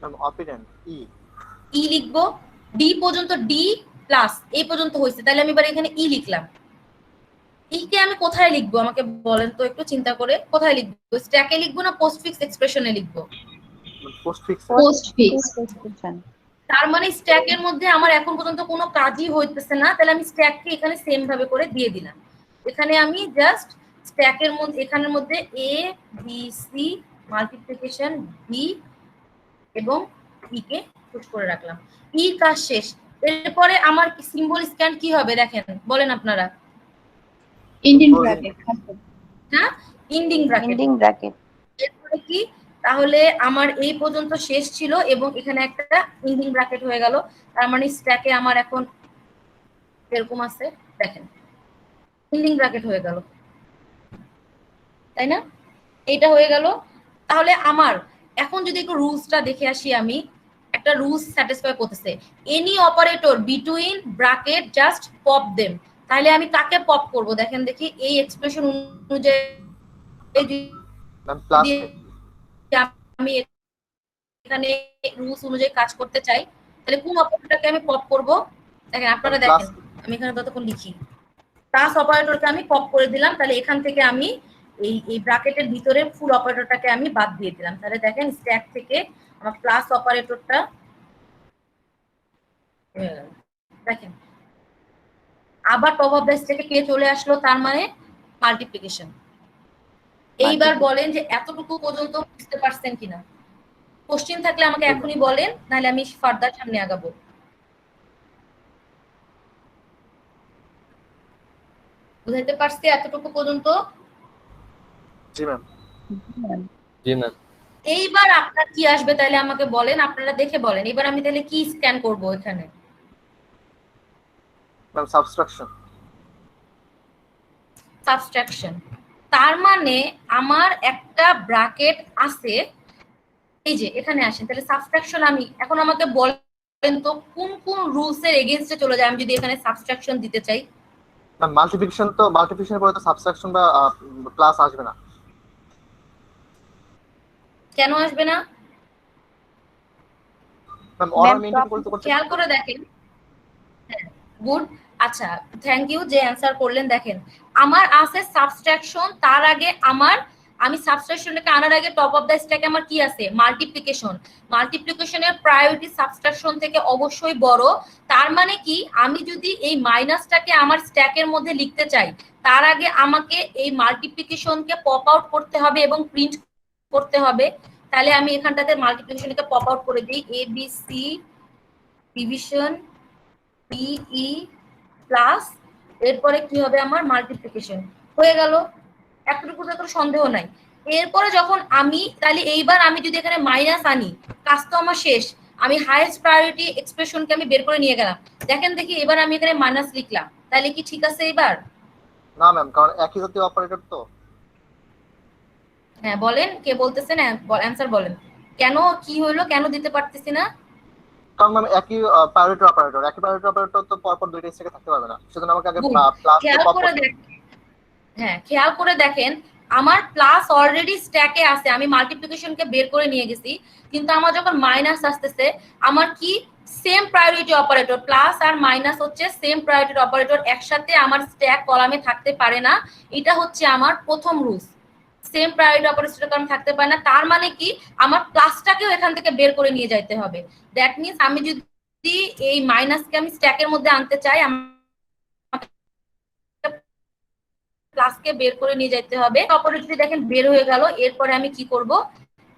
ম্যাম অপারেন্ড ই লিখবো, ডি পর্যন্ত, ডি প্লাস এই পর্যন্ত হয়েছে, তাহলে আমি এবার এখানে ই লিখলাম। ই কে আমি কোথায় লিখবো আমাকে বলেন তো একটু চিন্তা করে, কোথায় লিখবো? স্ট্যাকে লিখবো না পোস্টফিক্স এক্সপ্রেশনে লিখবো? পোস্টফিক্স। এক্সপ্রেশন। তার মানে স্ট্যাকের মধ্যে আমার এখন পর্যন্ত কোনো কাজই হইতেছে না, তাহলে আমি স্ট্যাককে এখানে সেম ভাবে করে দিয়ে দিলাম। এখানে আমি জাস্ট স্ট্যাকের মধ্যে, এখানের মধ্যে এ বি সি মাল্টিপ্লিকেশন বি এবং ই কে পুশ করে রাখলাম। ই কাজ শেষ। এরপরে আমার সিম্বল স্ক্যান কি হবে দেখেন, বলেন আপনারা। Indian bracket. হ্যাঁ, ইন্ডিং ব্র্যাকেট। Ending bracket. এরপরে কি, তাহলে আমার এই পর্যন্ত শেষ ছিল এবং এখানে একটা ইন্ডিং ব্র্যাকেট হয়ে গেল। তার মানে স্ট্যাকে আমার এখন এরকম আছে, দেখেন ইন্ডিং ব্র্যাকেট হয়ে গেল, তাই না? এইটা হয়ে গেল। তাহলে আমার এখন যদি একটু রুলসটা দেখে আসি, আমি একটা রুলস স্যাটিসফাই করতেছে, any operator between bracket just pop them. তাহলে আমি কাকে পপ করব দেখেন দেখি, এই এক্সপ্রেশন অনুযায়ী ম্যাম প্লাস আমি এখানে রুলস অনুযায়ী কাজ করতে চাই, তাহলে কোন অপারেটরকে আমি পপ করব দেখেন, আপনারা দেখেন আমি এখানে ততক্ষণ লিখি, প্লাস অপারেটরকে আমি পপ করে দিলাম। তাহলে এখান থেকে আমি এই ব্র্যাকেটের ভিতরে ফুল অপারেটরটাকে আমি বাদ দিয়ে দিলাম। তাহলে দেখেন স্ট্যাক থেকে আমার প্লাস অপারেটরটা দেখেন আবার টপ অফ দ্য স্ট্যাকে কে চলে আসলো, তার মানে মাল্টিপ্লিকেশন। এইবার বলেন যে এতটুকু পর্যন্ত বুঝতে পারছেন কিনা? কোশ্চেন থাকলে আমাকে এখনই বলেন, নাহলে আমি ফার্দার সামনে আগাবো। বুঝাইতে পারছি এতটুকু পর্যন্ত? জি ম্যাম। জি ম্যাম। এইবার আপনার কি আসবে তাহলে আমাকে বলেন, আপনারা দেখে বলেন। এবার আমি তাহলে কি স্ক্যান করব এখানে? Ma'am subtraction. সাবট্রাকশন। তার মানে আমার একটা ব্র্যাকেট আছে, এই যে এখানে আসেন। তাহলে সাবট্রাকশন আমি এখন আমাকে বলেন তো কোন কোন রুলস এর এগেইনস্টে চলে যায় আমি যদি এখানে সাবট্রাকশন দিতে চাই? ম্যাম মাল্টিপ্লিকেশন, তো মাল্টিপ্লিকেশনের পরে তো সাবট্রাকশন বা প্লাস আসবে না। কেন আসবে না? ম্যাম অর্ডার মেইনটেইন করতে করতে খেয়াল করে দেখেন। গুড, আচ্ছা থ্যাংক ইউ যে অ্যানসার করলেন। দেখেন আমার আছে সাবট্রাকশন, তার আগে আমি সাবট্রাকশনটাকে আনার আগে টপ অফ দ্য স্ট্যাকে আমার কি আছে? মাল্টিপ্লিকেশন। মাল্টিপ্লিকেশনের প্রায়োরিটি সাবট্রাকশন থেকে অবশ্যই বড়। তার মানে কি, আমি যদি এই মাইনাসটাকে আমার স্ট্যাকের মধ্যে লিখতে চাই, তার আগে আমাকে এই মাল্টিপ্লিকেশনকে পপ আউট করতে হবে এবং প্রিন্ট করতে হবে। তাহলে আমি এখানটাতে মাল্টিপ্লিকেশনকে পপ আউট করে দিই, এ বি সি ডিভিশন ই প্লাস, এরপরে কি হবে আমার? মাল্টিপ্লিকেশন হয়ে গেল। এতটুকু তো সন্দেহ নাই। এরপরে যখন আমি, তাহলে এইবার আমি যদি এখানে মাইনাস আনি, কাজ তো আমার শেষ। আমি হাইয়েস্ট প্রায়োরিটি এক্সপ্রেশনকে আমি বের করে নিয়ে গেলাম। দেখেন দেখি এবার আমি এখানে মাইনাস লিখলাম, তাহলে কি ঠিক আছে এবার? না ম্যাম, কারণ একই জাতীয় অপারেটর তো। হ্যাঁ বলেন, কে বলতেছেন? অ্যান্সার বলেন, কেন কি হইলো, কেন দিতে পারতেছি না? কারণ ম্যাম একই প্রায়োরিটি অপারেটর, একই প্রায়োরিটি অপারেটর তো পরপর দুইটা স্ট্যাকে থাকতে পারবে না, সেজন্য আমাকে আগে প্লাস খেয়াল পপ করে করতে হবে। হ্যাঁ খেয়াল করে দেখেন, আমার প্লাস অলরেডি স্ট্যাকে আছে, আমি মাল্টিপ্লিকেশনকে বের করে নিয়ে গেছি, কিন্তু আমার যখন মাইনাস আসতেছে, আমার কি সেম প্রায়োরিটি অপারেটর, প্লাস আর মাইনাস হচ্ছে সেম প্রায়োরিটি অপারেটর, একসাথে আমার স্ট্যাক কলামে থাকতে পারে না। এটা হচ্ছে আমার প্রথম রুলস, সেম প্রায়োরিটি অপারেটর কলামে থাকতে পারে না। তার মানে কি, আমার প্লাসটাকেও এখান থেকে বের করে নিয়ে যাইতে হবে। দ্যাট মিনস আমি যদি এই মাইনাসকে আমি স্ট্যাকের মধ্যে আনতে চাই, প্লাসকে বের করে নিয়ে যেতে হবে। অপারেটরটি দেখেন বের হয়ে গেল। এরপরে আমি কি করব?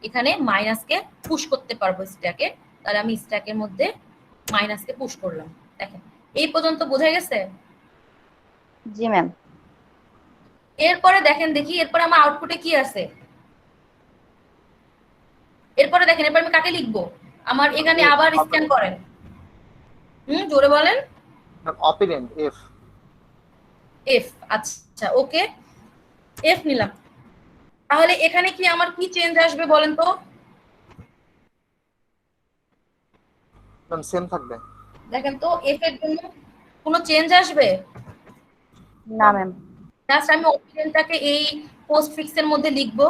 এখানে মাইনাসকে পুশ করতে পারবো স্ট্যাকে। তাহলে আমি স্ট্যাকের মধ্যে মাইনাসকে পুশ করলাম। দেখেন এই পর্যন্ত বোঝা গেছে? জি ম্যাম। এরপরে দেখেন দেখি, এরপরে আমার আউটপুটে কি আছে। এরপরে দেখেন, এরপর আমি কাকে লিখবো? আমার এখানে আবার স্ক্যান করেন। জোরে বলেন। Operand F. এফ, আচ্ছা ওকে, এফ নিলাম। তাহলে এখানে কি আমার কি চেঞ্জ আসবে বলেন তো? ম্যাম সেম থাকবে। দেখেন তো এফ এর জন্য কোনো চেঞ্জ আসবে? না ম্যাম। জাস্ট আমি অপারেন্ডটাকে এই পোস্টফিক্সের মধ্যে লিখবো।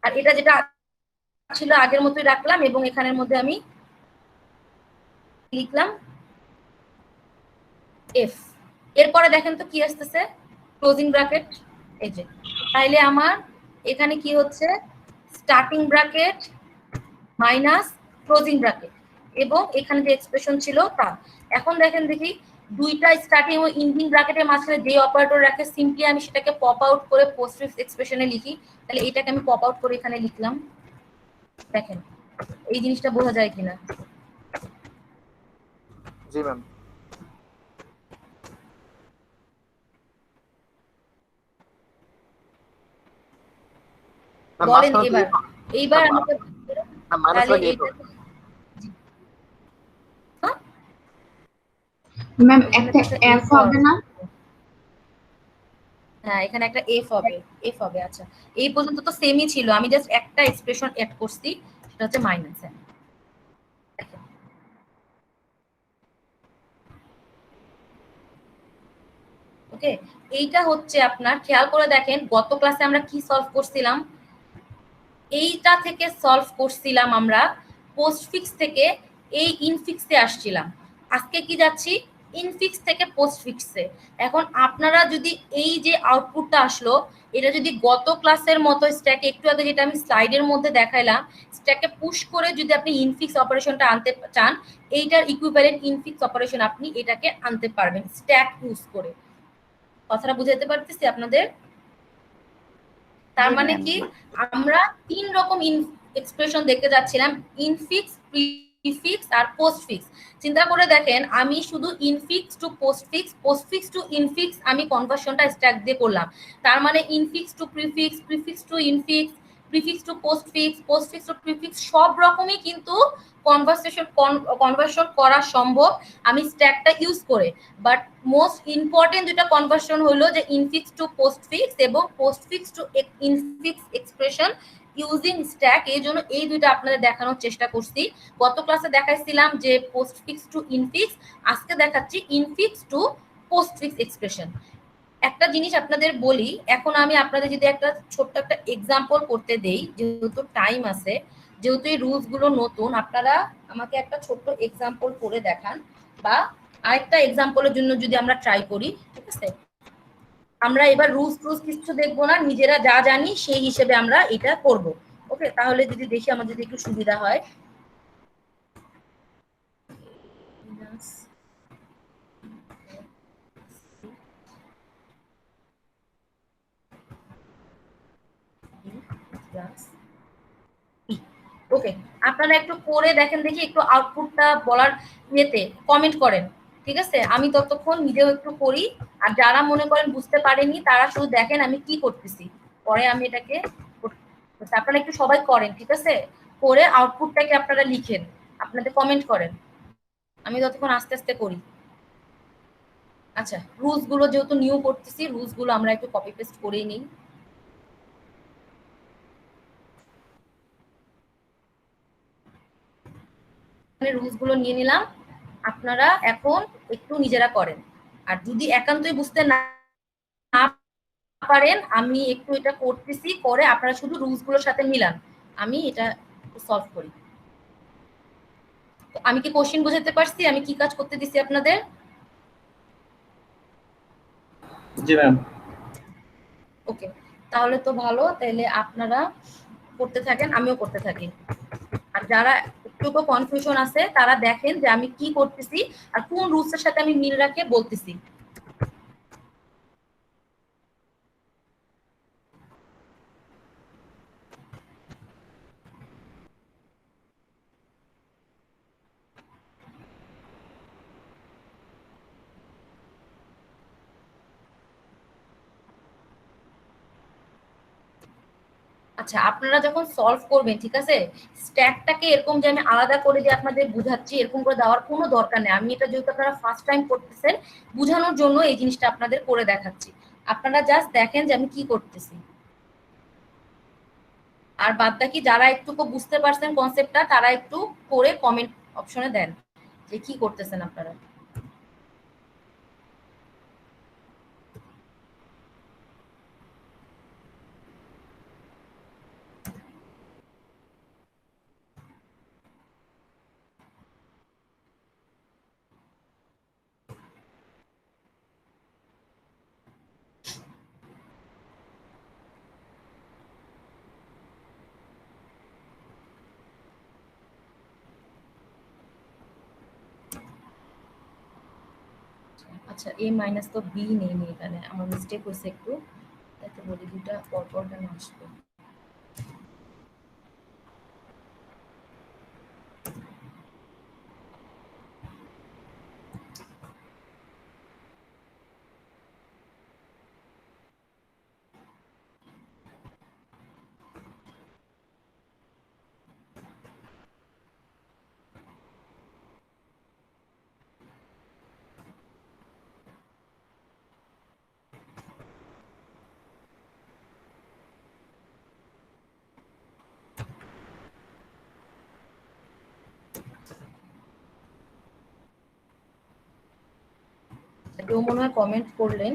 আর এটা যেটা ছিল আগের মতোই রাখলাম এবং এখানের মধ্যে আমি লিখলাম এফ। এরপরে দেখেন তো কি আসতেছে, ক্লোজিং ব্র্যাকেট। এই যে তাইলে আমার এখানে কি হচ্ছে, starting bracket minus closing bracket এবং এখানে যে এক্সপ্রেশন ছিল তা। এখন দেখেন দেখি দুইটা স্টার্টিং ও এন্ডিং ব্র্যাকেটের মাঝখানে যে অপারেটর রাখে সিম্পলি আমি সেটাকে পপ আউট করে পোস্টফিক্স এক্সপ্রেশনে লিখি। তাহলে এটাকে আমি পপ আউট করে এখানে লিখলাম। দেখেন এই জিনিসটা বোঝা যায় কিনা। জি ম্যাম। বলেন এবার, এইবার আমাকে মাইনাস তাহলে লাগে এইটা ম্যাম একটা এফ হবে না? হ্যাঁ এখানে একটা এফ হবে, এফ হবে। আচ্ছা এই পর্যন্ত তো সেমই ছিল, আমি জাস্ট একটা এক্সপ্রেশন অ্যাড করছি, সেটা হচ্ছে মাইনাস। ওকে, এইটা হচ্ছে আপনার খেয়াল করে দেখেন গত ক্লাসে আমরা কি সলভ করছিলাম, এইটা থেকে সলভ করছিলাম আমরা পোস্টফিক্স থেকে এই ইনফিক্সে আসছিলাম। আজকে কি যাচ্ছি ইনফিক্স থেকে পোস্টফিক্সে। এখন আপনারা যদি এই যে আউটপুটটা আসলো এটা যদি গত ক্লাসের মতো স্ট্যাকে একটু আগে যেটা আমি স্লাইডের মধ্যে দেখাইলাম স্ট্যাকে পুশ করে যদি আপনি ইনফিক্স অপারেশনটা আনতে চান, এইটার ইকুইভ্যালেন্ট ইনফিক্স অপারেশন আপনি এটাকে আনতে পারবেন স্ট্যাক ইউজ করে। কথাটা বুঝাতে পারতেছি আপনাদের? তার জি মানে ম্যাম। কি আমরা তিন রকম এক্সপ্রেশন দেখতে যাচ্ছিলাম, ইনফিক্স, প্রিফিক্স আর পোস্টফিক্স। চিন্তা করে দেখেন আমি শুধু infix to postfix, postfix to infix আমি কনভার্সনটা স্ট্যাক দিয়ে করলাম। তার মানে infix to prefix, prefix to infix, prefix to postfix, postfix to prefix সব রকমই কিন্তু কনভার্সন করা সম্ভব আমি স্ট্যাকটা ইউজ করে। বাট মোস্ট ইম্পর্টেন্ট যেটা কনভার্সন হলো যে ইনফিক্স টু পোস্টফিক্স এবং postfix to infix expression using stack. এই জন্য এই দুইটা আপনাদের দেখানোর চেষ্টা করছি। গত ক্লাসে দেখাইছিলাম যে পোস্টফিক্স টু ইনফিক্স, আজকে দেখাচ্ছি ইনফিক্স টু পোস্টফিক্স এক্সপ্রেশন। একটা জিনিস আপনাদের বলি, এখন আমি আপনাদের যদি একটা ছোট্ট একটা এক্সাম্পল করতে দেই, যেহেতু টাইম আছে, যেহেতু এই রুলস গুলো নতুন, আপনারা আমাকে একটা ছোট্ট এক্সাম্পল করে দেখান বা আরেকটা এক্সাম্পলের জন্য যদি আমরা ট্রাই করি, ঠিক আছে? আমরা এবার রুলস কিছু দেখবো না, নিজেরা যা জানি সেই হিসেবে আমরা এটা করব। ওকে, তাহলে যদি দেখি আমার যদি একটু সুবিধা হয়। ওকে, আপনারা একটু করে দেখেন দেখি, একটু আউটপুটটা বলার ইয়েতে কমেন্ট করেন, ঠিক আছে? আমি ততক্ষণ নিজেও একটু করি। আর যারা মনে করেন বুঝতে পারেননি তারা শুধু দেখেন আমি কি করতেছি, পরে আমি এটাকে আপনারা একটু সবাই করেন, ঠিক আছে? করে আউটপুটটাকে আপনারা লিখেন, আপনাদের কমেন্ট করেন, আমি ততক্ষণ আস্তে আস্তে করি। আচ্ছা, রুলস গুলো যেহেতু নিউ করতেছি, রুলস গুলো আমরা একটু কপি পেস্ট করেই নিই। রুলস গুলো নিয়ে নিলাম, আপনারা এখন একটু নিজেরা করেন। আর যদি একান্তই বুঝতে না পারেন আমি একটু এটা করতেছি, করে আপনারা শুধু রুলস গুলোর সাথে মিলান, আমি এটা সলভ করি। আমি কি কোশ্চেন বুঝাতে পারছি, আমি কি কাজ করতে দিছি আপনাদের? জি ম্যাম। ওকে, তাহলে তো ভালো, তাহলে আপনারা করতে থাকেন, আমিও করতে থাকি। আর যারা একটু কনফিউশন আছে তারা দেখেন যে আমি কি করতেছি আর কোন রুলসের সাথে আমি মিল রাখে বলতেছি। আচ্ছা, আপনারা যখন সলভ করবেন, ঠিক আছে, স্ট্যাকটাকে এরকম যে আমি আলাদা করে যে আপনাদের বুঝাচ্ছি এরকম করে দেওয়ার কোনো দরকার নেই। আমি এটা যেহেতু আপনারা ফার্স্ট টাইম করতেছেন বুঝানোর জন্য এই জিনিসটা আপনাদের করে দেখাচ্ছি। আপনারা জাস্ট দেখেন যে আমি কি করতেছি। আর বাদ বাকি যারা একটু বুঝতে পারছেন কনসেপ্টটা তারা একটু করে কমেন্ট অপশনে দেন যে কি করতেছেন আপনারা। আচ্ছা এ মাইনাস তো বি নেই এখানে, আমার মিস্টেক হয়েছে একটু, তাই তো বলি দুটা পরপর কেন আসবে। কেউ মনে হয় কমেন্ট করলেন,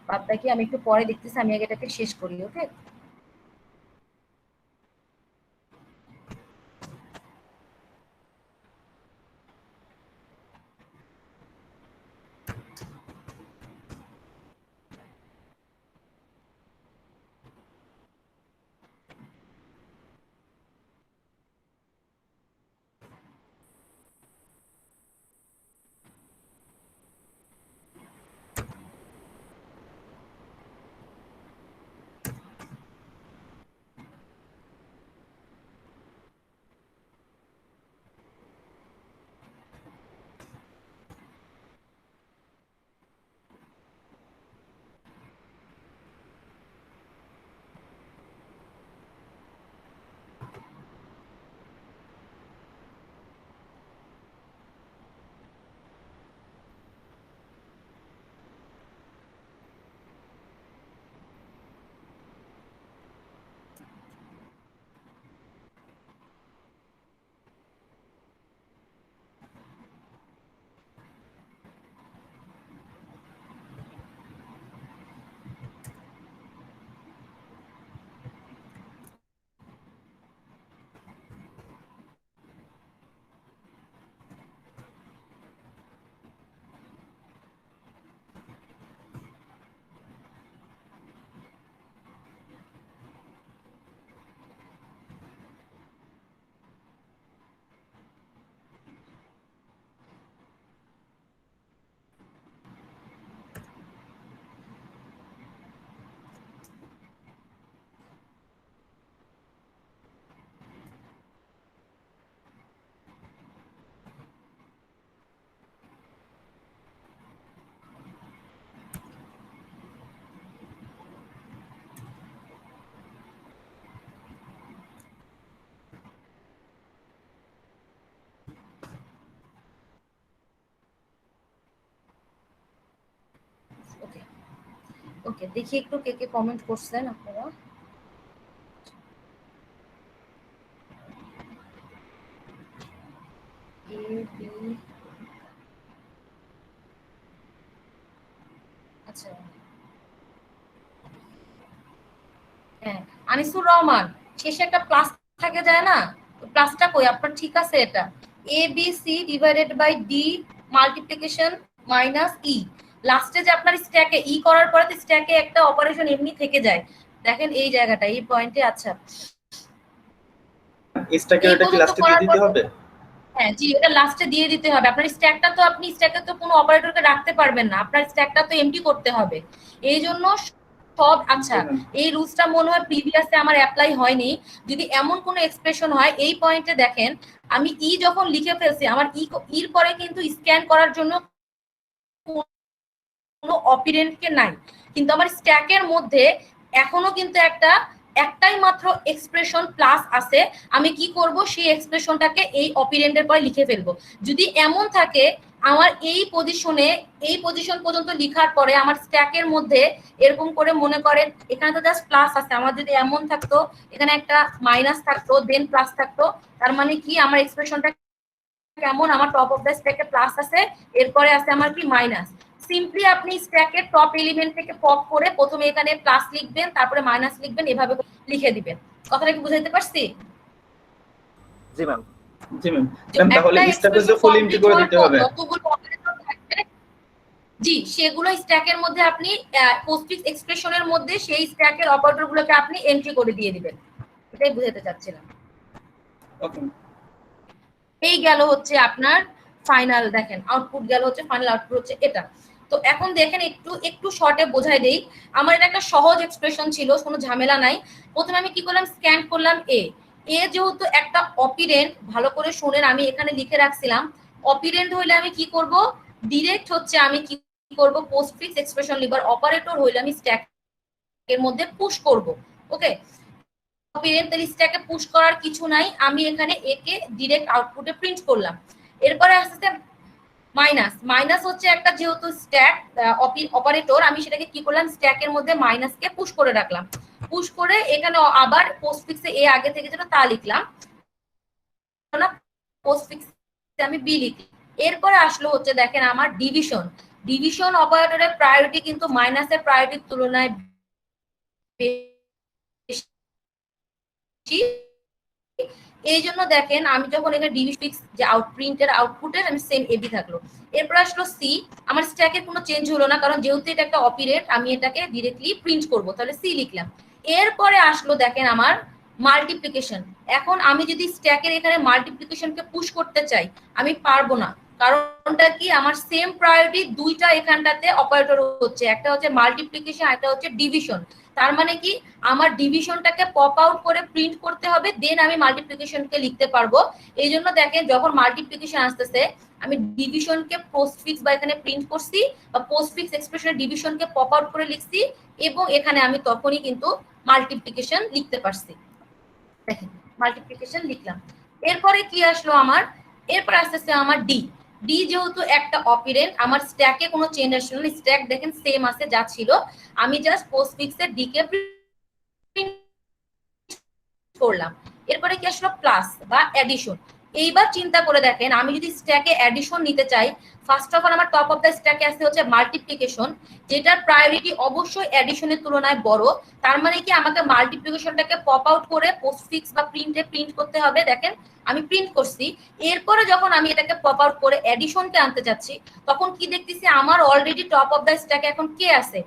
বাদটা কি আমি একটু পরে দেখতেছি, আমি আগে এটাকে শেষ করি। ওকে, ওকে, ওকে, দেখি একটু কে কে কমেন্ট করছেন আপনারা। এ বি, আচ্ছা হ্যাঁ, আনিসুর রহমান, শেষে একটা প্লাস থাকে যায় না, প্লাসটা কই আপনার? ঠিক আছে, এটা A B C divided by D multiplication minus E, লাস্টে যে আপনার স্ট্যাকে ই করার পরে তো স্ট্যাকে একটা অপারেশন এমনি থেকে যায়, দেখেন এই জায়গাটা, এই পয়েন্টে। আচ্ছা এসটাকে এই ওটা কি পর্যন্ত লাস্টে দিয়ে করার দিতে পর, হবে? হ্যাঁ জি, এটা লাস্টে দিয়ে দিতে হবে। আপনার স্ট্যাকটা তো, আপনি স্ট্যাকে তো কোনো অপারেটরকে রাখতে পারবেন না, আপনার স্ট্যাকটা তো এমটি করতে হবে। এই জন্য সব, আচ্ছা জি ম্যাম। এই রুলসটা মনে হয় প্রিভিয়াসে আমার অ্যাপ্লাই হয়নি। যদি এমন কোনো এক্সপ্রেশন হয়, এই পয়েন্টে দেখেন আমি ই যখন লিখে ফেলছি, আমার ইর পরে কিন্তু স্ক্যান করার জন্য কোনো অপারেন্ডকে নাই, কিন্তু আমার স্ট্যাকের মধ্যে এখনো কিন্তু একটাই মাত্র এক্সপ্রেশন প্লাস আছে। আমি কি করব, সেই এক্সপ্রেশনটাকে এই অপারেন্ডের পরে লিখে ফেলবো। যদি এমন থাকে আমার এই পজিশন পর্যন্ত লিখার পরে আমার স্ট্যাকের মধ্যে এরকম করে, মনে করেন এখানে তো জাস্ট প্লাস আছে, আমার যদি এমন থাকতো এখানে একটা মাইনাস থাকতো দেন প্লাস থাকতো, তার মানে কি আমার এক্সপ্রেশনটা কেমন, আমার টপ অফ দ্য স্ট্যাকে প্লাস আছে, এরপরে আছে আমার কি মাইনাস। সিম্পলি আপনি স্ট্যাকের টপ এলিমেন্ট থেকে পপ করে প্রথমে এখানে প্লাস লিখবেন, তারপরে মাইনাস লিখবেন, এভাবে লিখে দিবেন। কথাটা কি বুঝাইতে পারছি? জি ম্যাম। জি ম্যাম। ম্যাম তাহলে একটা স্ট্যাকে এক্সপ্রেশন ফুল এমটি কমপ্লিট করে হওয়ার দিতে পর হবে? যতগুলো অপারেটর থাকবে, জি সেগুলো স্ট্যাকের মধ্যে আপনি পোস্টফিক্স এক্সপ্রেশনের মধ্যে সেই স্ট্যাকের অপারেটরগুলোকে আপনি এন্ট্রি করে দিয়ে দিবেন। এটাই বুঝাতে চাচ্ছিলাম। ওকে। এই গেল হচ্ছে আপনার ফাইনাল, দেখেন আউটপুট গেল হচ্ছে, ফাইনাল আউটপুট হচ্ছে এটা। তো এখন দেখেন একটু শর্টে বোঝাই দেই। আমার এটা একটা সহজ এক্সপ্রেশন ছিল, কোনো ঝামেলা নাই। প্রথমে আমি কি করলাম, স্ক্যান করলাম এ যেহেতু একটা অপিরেন্ট, ভালো করে শুনেন, আমি এখানে লিখে রাখছিলাম অপিরেন্ট হইলে আমি কি করব, ডিরেক্ট হচ্ছে আমি কি করব, পোস্টফিক্স এক্সপ্রেশন লিভার অপারেটর হইলে আমি স্ট্যাক এর মধ্যে পুশ করব। ওকে, অপিরেন্ট তাহলে স্ট্যাকে পুশ করার কিছু নাই, আমি এখানে এ কে ডাইরেক্ট আউটপুটে প্রিন্ট করলাম। এরপরে আসছে মাইনাস হচ্ছে একটা যেহেতু স্ট্যাক অপারেটর, আমি সেটাকে কি করলাম, স্ট্যাকের মধ্যে মাইনাসকে পুশ করে রাখলাম। পুশ করে এখানে আবার পোস্টফিক্সে এ আগে থেকে যেটা তা লিখলাম, পোস্টফিক্সে আমি বি লিখি। এরপরে আসলো হচ্ছে দেখেন আমার ডিভিশন অপারেটরের প্রায়োরিটি কিন্তু মাইনাসের প্রায়োরিটির তুলনায় বেশি। এই জন্য দেখেন আমি যখন এখানে ডিভিফিক্স যে প্রিন্টের আউটপুটের আমি সেম এবি থাকলো। এরপর আসলো সি, আমার স্ট্যাকের কোনো চেঞ্জ হলো না, কারণ যেহেতু এটা একটা অপারেট আমি এটাকে ডিরেক্টলি প্রিন্ট করব, তাহলে সি লিখলাম। এরপরে আসলো দেখেন আমার মাল্টিপ্লিকেশন। এখন আমি যদি স্ট্যাকের এখানে মাল্টিপ্লিকেশনকে পুশ করতে চাই আমি পারবো না, কারণটা কি, আমার সেম প্রায়োরিটি দুইটা এখানটাতে অপারেটর হচ্ছে, একটা হচ্ছে মাল্টিপ্লিকেশন, একটা হচ্ছে ডিভিশন। তার মানে কি আমার ডিভিশনটাকে পপ আউট করে প্রিন্ট করতে হবে, দেন আমি মাল্টিপ্লিকেশনকে লিখতে পারবো। এই জন্য দেখেন যখন মাল্টিপ্লিকেশন আসতেছে আমি ডিভিশনকে পোস্টফিক্স বা এখানে প্রিন্ট করছি, বা পোস্টফিক্স এক্সপ্রেশনের ডিভিশনকে পপ আউট করে লিখছি, এবং এখানে আমি তখনই কিন্তু মাল্টিপ্লিকেশন লিখতে পারছি। দেখেন মাল্টিপ্লিকেশন লিখলাম। এরপরে কি আসলো আমার, এরপর আসতেছে আমার ডি যেহেতু একটা অপারেন্ট, আমার স্ট্যাকে কোনো চেঞ্জ আসলো না, স্ট্যাক দেখেন সেম আছে যা ছিল, আমি জাস্ট পোস্টফিক্সের ডি কে প্রিন্ট করলাম। এরপরে কি আসলো, প্লাস বা অ্যাডিশন। এইবার চিন্তা করে দেখেন আমি যদি স্ট্যাকে অ্যাডিশন নিতে চাই, ফার্স্ট অফ অল আমার টপ অফ দ্য স্ট্যাকে আসতে হচ্ছে মাল্টিপ্লিকেশন, যেটার প্রায়োরিটি অবশ্যই অ্যাডিশনের তুলনায় বড়। তার মানে কি আমাকে মাল্টিপ্লিকেশনটাকে পপ আউট করে পোস্টফিক্স বা প্রিন্টে প্রিন্ট করতে হবে। দেখেন আমি প্রিন্ট করছি। এরপরে যখন আমি এটাকে পপ আউট করে অ্যাডিশনকে আনতে যাচ্ছি, তখন কি দেখতেছি আমার অলরেডি টপ অফ দ্য স্ট্যাকে এখন কে আছে,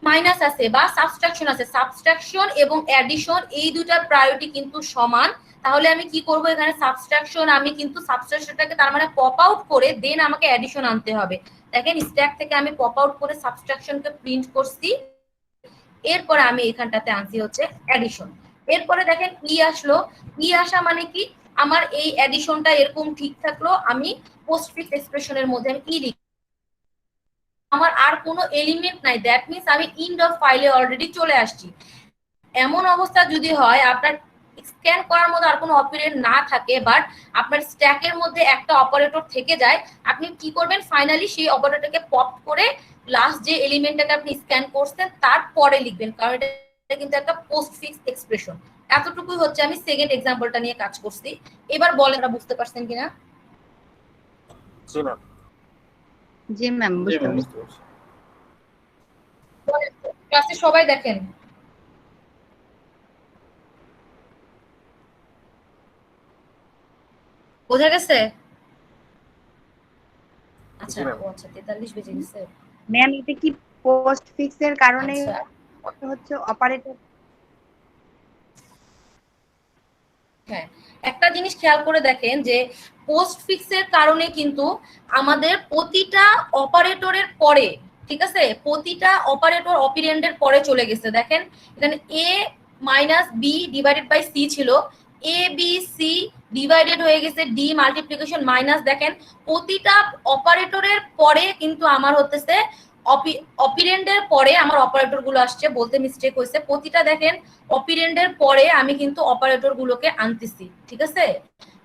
মাইনাস আছে বা সাবট্রাকশন আছে। সাবট্রাকশন এবং অ্যাডিশন এই দুটার প্রায়োরিটি কিন্তু সমান। তাহলে আমি কি করব, এখানে সাবট্রাকশন, আমি কিন্তু সাবট্রাকশনটাকে তার মানে পপ আউট করে দেন আমাকে অ্যাডিশন আনতে হবে। দেখেন স্ট্যাক থেকে আমি পপ আউট করে সাবট্রাকশনকে প্রিন্ট করছি, এরপরে আমি এখানটাতে আনছি হচ্ছে অ্যাডিশন। এরপরে দেখেন ই আসলো, ই আসা মানে কি, আমার এই অ্যাডিশনটা এরকম ঠিক থাকলো, আমি পোস্টফিক্স এক্সপ্রেশনের মধ্যে আমি ই লিখি, আমার আর কোনো এলিমেন্ট নাই, দ্যাট মিন্স আমি ইন্ড অফ ফাইলে অলরেডি চলে আসছি। এমন অবস্থা যদি হয় আপনার স্ক্যান করার মধ্যে আর কোনো অপারেটর না থাকে, বাট আপনার স্ট্যাকের মধ্যে একটা অপারেটর থেকে যায়, আপনি কি করবেন, ফাইনালি সেই অপারেটরকে পপ করে লাস্ট যে এলিমেন্টটাকে আপনি স্ক্যান করছেন তারপরে লিখবেন, কারণ এটা কিন্তু একটা পোস্টফিক্স এক্সপ্রেশন। এতটুকুই হচ্ছে, আমি সেকেন্ড এক্সাম্পলটা নিয়ে কাজ করছি। এবার বলেন আপনারা বুঝতে পারছেন কিনা। জি ম্যাম। জি ম্যাম, বুঝতে পারছি। ক্লাসে সবাই দেখেন। বোঝা গেছে? আচ্ছা, ও আচ্ছা 43 বেজে গেছে। ম্যাম এটা কি পোস্ট ফিক্সের কারণে আচ্ছা। হচ্ছে অপারেটর? হ্যাঁ, একটা জিনিস খেয়াল করে দেখেন যে পোস্ট ফিক্সের কারণে কিন্তু আমাদের প্রতিটা অপারেটরের পরে, ঠিক আছে, প্রতিটা অপারেটর অপারেন্ডের পরে চলে গেছে। দেখেন এখানে A minus B divided by C ছিল, এ বি সি ডিভাইডেড হয়ে গেছে ডি মাল্টিপ্লিকেশন মাইনাস। দেখেন প্রতিটা অপারেটরের পরে কিন্তু আমার হতেছে অপারেন্ডের পরে আমার অপারেটর গুলো আসছে, বলতে মিস্টেক হয়েছে। প্রতিটা দেখেন অপারেন্ডের পরে আমি কিন্তু অপারেটর গুলোকে আনতেছি, ঠিক আছে।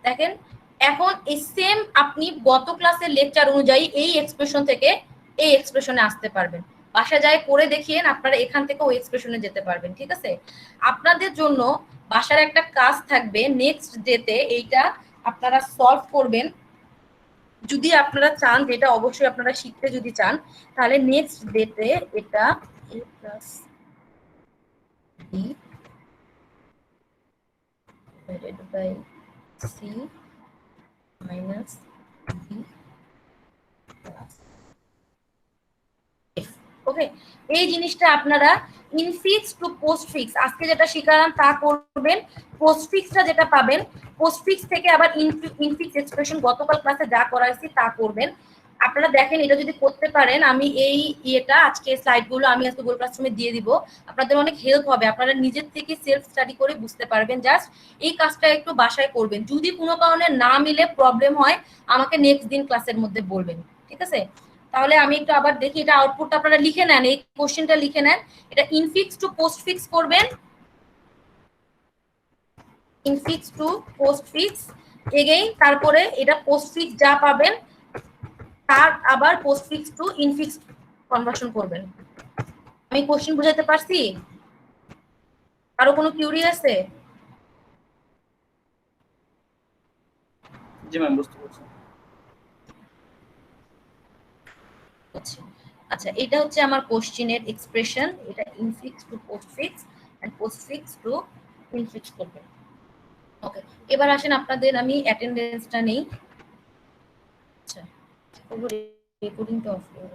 দেখেন এখন এই সেম আপনি গত ক্লাসের লেকচার অনুযায়ী এই এক্সপ্রেশন থেকে এই এক্সপ্রেশনে আসতে পারবেন। বাসা যায় করে দেখিয়েন, আপনারা এখান থেকে ওই এক্সপ্রেশনে যেতে পারবেন, ঠিক আছে। আপনাদের জন্য বাসার একটা কাজ থাকবে, নেক্সট ডেতে এইটা আপনারা সলভ করবেন। যদি আপনারা চান, যেটা অবশ্যই আপনারা শিখতে যদি চান, তাহলে নেক্সট ডেতে এটা a plus b divided by c minus b plus f, ওকে। এই জিনিসটা আপনারা ইনফিক্স টু পোস্টফিক্স আজকে যেটা শিখালাম তা করবেন। পোস্টফিক্সটা যেটা পাবেন, পোস্টফিক্স থেকে আবার ইনফিক্স এক্সপ্রেশন গতকাল ক্লাসে যা করাইছি তা করবেন। আপনারা দেখেন এটা যদি করতে পারেন, আমি এই ইয়েটা আজকে স্লাইডগুলো আমি আজকে গুগল ক্লাসরুমে দিয়ে দিব, আপনাদের অনেক হেল্প হবে, আপনারা নিজের থেকে সেলফ স্টাডি করে বুঝতে পারবেন। জাস্ট এই কাজটা একটু বাসায় করবেন, যদি কোনো কারণে না মিলে প্রবলেম হয় আমাকে নেক্সট দিন ক্লাসের মধ্যে বলবেন, ঠিক আছে? তাহলে আমি একটু আবার দেখি এটা আউটপুটটা আপনারা লিখে নেন, এই কোশ্চেনটা লিখে নেন, এটা ইনফিক্স টু পোস্ট ফিক্স করবেন, infix to post fix again, তারপরে এটা পোস্ট ফিক্স যা পাবেন তার আবার post fix to infix conversion করবেন। আমি কোশ্চেন বুঝাতে পারছি? আরো কোনো কিউরি আছে? জি ম্যাম, বুঝতে পারছি। আচ্ছা, এটা হচ্ছে আমার কোশ্চেনের এক্সপ্রেশন, এটা infix to postfix and postfix to infix করবেন। ওকে, এবার আসেন আপনাদের আমি অ্যাটেন্ডেন্সটা নেই। আচ্ছা, রেকর্ডিংটা অফ করব।